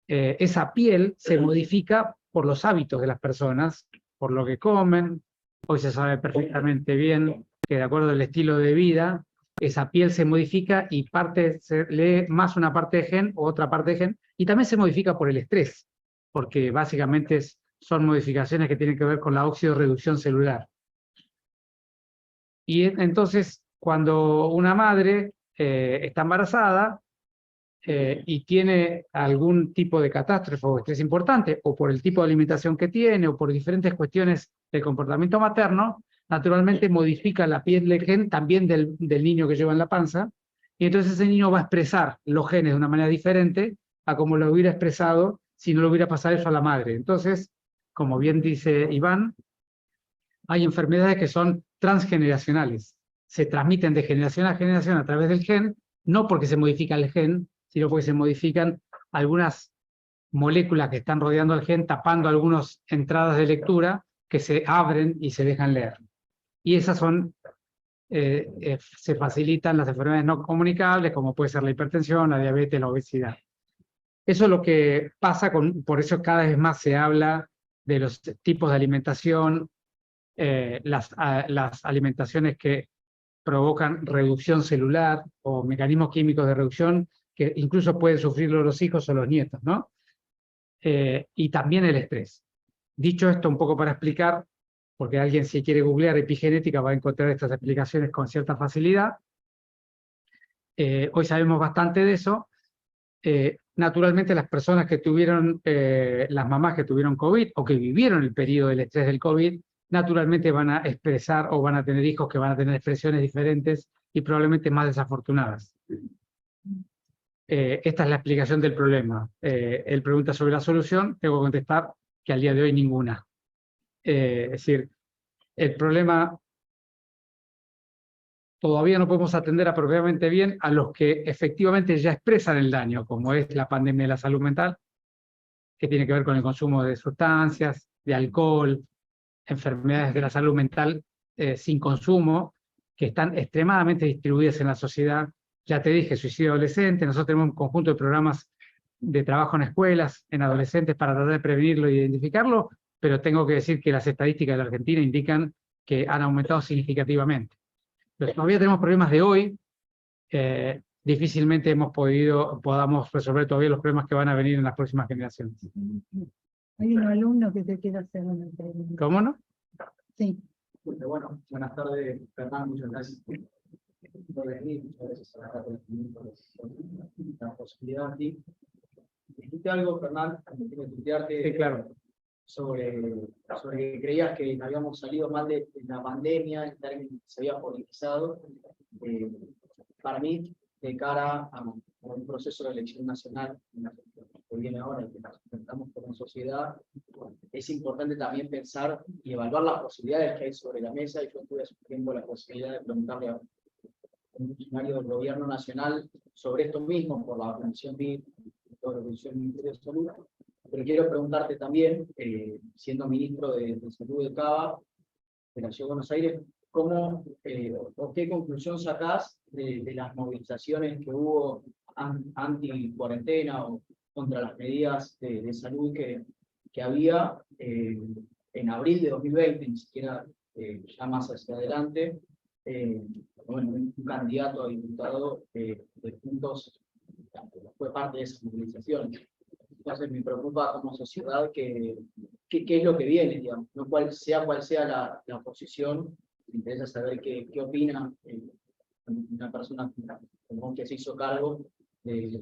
Esa piel se modifica por los hábitos de las personas, por lo que comen. Hoy se sabe perfectamente bien que de acuerdo al estilo de vida, esa piel se modifica y se lee más una parte de gen o otra parte de gen, y también se modifica por el estrés, porque básicamente son modificaciones que tienen que ver con la oxidorreducción celular. Y entonces, cuando una madre está embarazada y tiene algún tipo de catástrofe o estrés importante, o por el tipo de alimentación que tiene, o por diferentes cuestiones del comportamiento materno, naturalmente modifica la piel del gen también del niño que lleva en la panza, y entonces ese niño va a expresar los genes de una manera diferente a como lo hubiera expresado si no le hubiera pasado eso a la madre. Entonces, como bien dice Iván, hay enfermedades que son transgeneracionales. Se transmiten de generación a generación a través del gen, no porque se modifica el gen, sino porque se modifican algunas moléculas que están rodeando el gen, tapando algunas entradas de lectura que se abren y se dejan leer. Y esas se facilitan las enfermedades no comunicables, como puede ser la hipertensión, la diabetes, la obesidad. Eso es lo que pasa por eso cada vez más se habla de los tipos de alimentación, las alimentaciones que provocan reducción celular o mecanismos químicos de reducción que incluso pueden sufrirlo los hijos o los nietos, ¿no? Y también el estrés. Dicho esto, un poco para explicar, porque alguien si quiere googlear epigenética va a encontrar estas explicaciones con cierta facilidad. Hoy sabemos bastante de eso. Naturalmente las personas que tuvieron, las mamás que tuvieron COVID o que vivieron el periodo del estrés del COVID, naturalmente van a expresar o van a tener hijos que van a tener expresiones diferentes y probablemente más desafortunadas. Esta es la explicación del problema. Él pregunta sobre la solución, tengo que contestar que al día de hoy ninguna. Es decir, el problema todavía no podemos atender apropiadamente bien a los que efectivamente ya expresan el daño, como es la pandemia de la salud mental, que tiene que ver con el consumo de sustancias, de alcohol, enfermedades de la salud mental sin consumo, que están extremadamente distribuidas en la sociedad. Ya te dije, suicidio adolescente, nosotros tenemos un conjunto de programas de trabajo en escuelas, en adolescentes, para tratar de prevenirlo e identificarlo, pero tengo que decir que las estadísticas de la Argentina indican que han aumentado significativamente. Pero todavía tenemos problemas de hoy, difícilmente podamos resolver todavía los problemas que van a venir en las próximas generaciones. Hay un alumno que te quiere hacer una pregunta. ¿Cómo no? Sí. Bueno, buenas tardes, Fernando, muchas gracias por venir, muchas gracias a la posibilidad aquí. Dijiste algo, Fernando, Sí, claro. sobre que creías que habíamos salido mal de la pandemia, en términos que se había politizado. Para mí, de cara a un proceso de elección nacional que viene ahora, que nos enfrentamos como sociedad, es importante también pensar y evaluar las posibilidades que hay sobre la mesa, y yo estuve hace un tiempo la posibilidad de preguntarle a un funcionario del gobierno nacional sobre esto mismo, por la Comisión BID, por la Comisión del Ministerio de Salud, pero quiero preguntarte también, siendo ministro de Salud de Cava, de la Ciudad de Buenos Aires, ¿cómo o qué conclusión sacás de las movilizaciones que hubo anti-cuarentena o contra las medidas de salud que había en abril de 2020, ni siquiera ya más hacia adelante? Bueno, un candidato a diputado de Juntos fue parte de esa movilización. Entonces me preocupa como sociedad qué es lo que viene, digamos, no cuál sea la posición. Me interesa saber qué opina una persona como que se hizo cargo de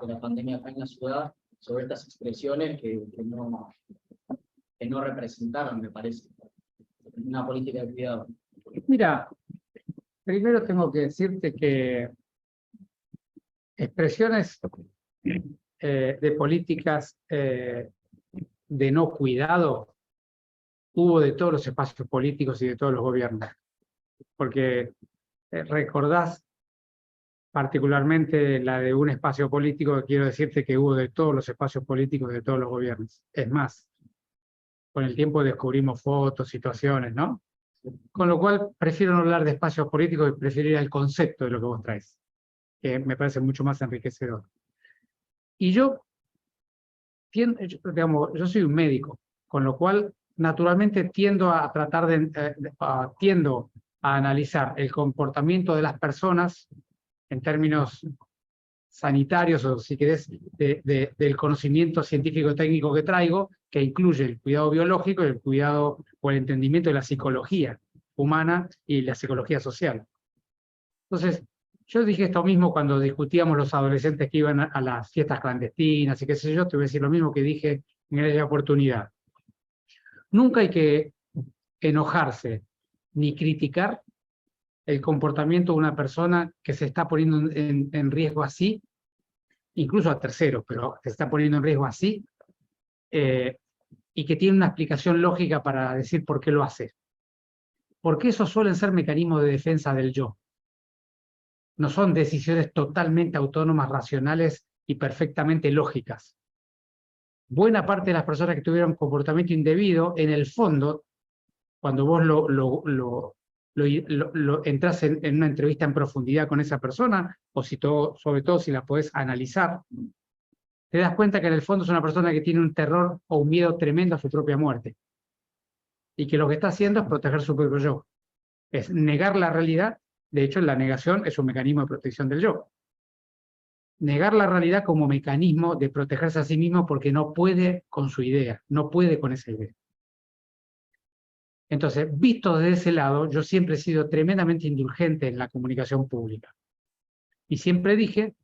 la pandemia acá en la ciudad sobre estas expresiones que no representaron, me parece, una política de cuidado. Mira, primero tengo que decirte que expresiones de políticas de no cuidado hubo de todos los espacios políticos y de todos los gobiernos. Porque recordás particularmente la de un espacio político, que quiero decirte que hubo de todos los espacios políticos de todos los gobiernos. Es más, con el tiempo descubrimos fotos, situaciones, ¿no? Con lo cual prefiero no hablar de espacios políticos y prefiero ir al concepto de lo que vos traes, que me parece mucho más enriquecedor. Y yo soy un médico, con lo cual naturalmente tiendo a tratar tiendo a analizar el comportamiento de las personas en términos sanitarios, o si querés, del conocimiento científico-técnico que traigo, que incluye el cuidado biológico y el cuidado o el entendimiento de la psicología humana y la psicología social. Entonces, yo dije esto mismo cuando discutíamos los adolescentes que iban a las fiestas clandestinas y qué sé yo, te voy a decir lo mismo que dije en aquella oportunidad. Nunca hay que enojarse ni criticar el comportamiento de una persona que se está poniendo en riesgo así, incluso a terceros, pero se está poniendo en riesgo así, y que tiene una explicación lógica para decir por qué lo hace. Porque esos suelen ser mecanismos de defensa del yo. No son decisiones totalmente autónomas, racionales y perfectamente lógicas. Buena parte de las personas que tuvieron comportamiento indebido, en el fondo, cuando vos entras en una entrevista en profundidad con esa persona, o sobre todo si la podés analizar, te das cuenta que en el fondo es una persona que tiene un terror o un miedo tremendo a su propia muerte. Y que lo que está haciendo es proteger su propio yo. Es negar la realidad. De hecho, la negación es un mecanismo de protección del yo. Negar la realidad como mecanismo de protegerse a sí mismo porque no puede con su idea, no puede con esa idea. Entonces, visto desde ese lado, yo siempre he sido tremendamente indulgente en la comunicación pública. Y siempre dije,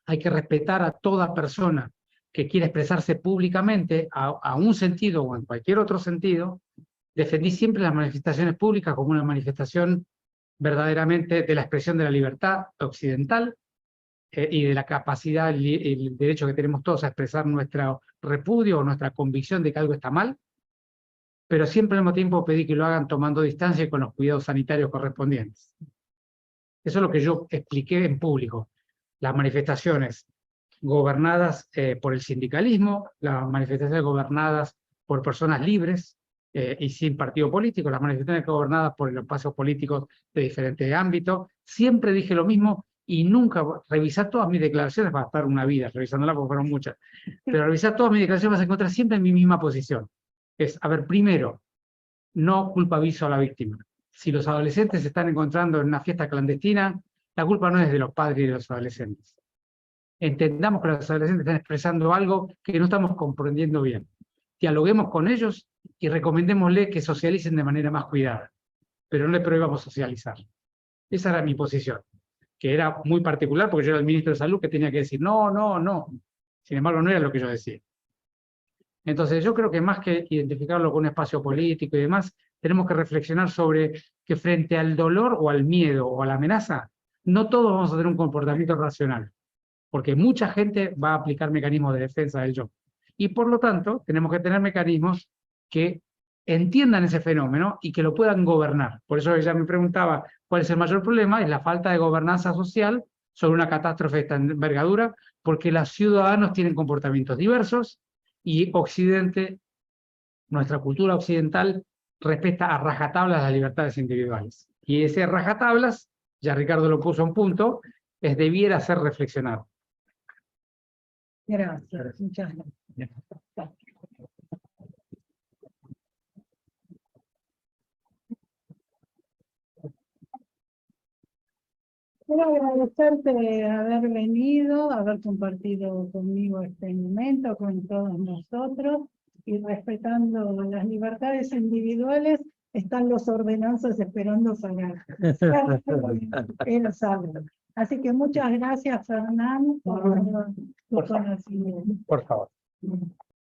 hay que respetar a toda persona que quiere expresarse públicamente, a un sentido o en cualquier otro sentido. Defendí siempre las manifestaciones públicas como una manifestación verdaderamente de la expresión de la libertad occidental y de la capacidad y el derecho que tenemos todos a expresar nuestro repudio o nuestra convicción de que algo está mal, pero siempre al mismo tiempo pedí que lo hagan tomando distancia y con los cuidados sanitarios correspondientes. Eso es lo que yo expliqué en público. Las manifestaciones gobernadas por el sindicalismo, las manifestaciones gobernadas por personas libres y sin partido político, las manifestaciones gobernadas por los espacios políticos de diferentes ámbitos. Siempre dije lo mismo y nunca, revisar todas mis declaraciones, va a estar una vida revisándolas porque fueron muchas, pero revisar todas mis declaraciones vas a encontrar siempre en mi misma posición. Es, a ver, primero, no culpabilizo a la víctima. Si los adolescentes se están encontrando en una fiesta clandestina, la culpa no es de los padres y de los adolescentes. Entendamos que los adolescentes están expresando algo que no estamos comprendiendo bien. Dialoguemos con ellos y recomendémosle que socialicen de manera más cuidada, pero no le prohibamos socializar. Esa era mi posición, que era muy particular porque yo era el ministro de Salud que tenía que decir no, no, no. Sin embargo, no era lo que yo decía. Entonces, yo creo que más que identificarlo con un espacio político y demás, tenemos que reflexionar sobre que frente al dolor o al miedo o a la amenaza, no todos vamos a tener un comportamiento racional, porque mucha gente va a aplicar mecanismos de defensa del yo. Y por lo tanto, tenemos que tener mecanismos que entiendan ese fenómeno y que lo puedan gobernar. Por eso ella me preguntaba cuál es el mayor problema, es la falta de gobernanza social sobre una catástrofe de esta envergadura, porque los ciudadanos tienen comportamientos diversos y Occidente, nuestra cultura occidental, respeta a rajatablas las libertades individuales. Y ese rajatablas, ya Ricardo lo puso en punto, debiera ser reflexionado. Gracias, muchas gracias. Quiero agradecerte haber venido, haber compartido conmigo este momento, con todos nosotros, y respetando las libertades individuales, están los ordenanzas esperando para el sábado. Así que muchas gracias, Fernán, por tu conocimiento. Por favor.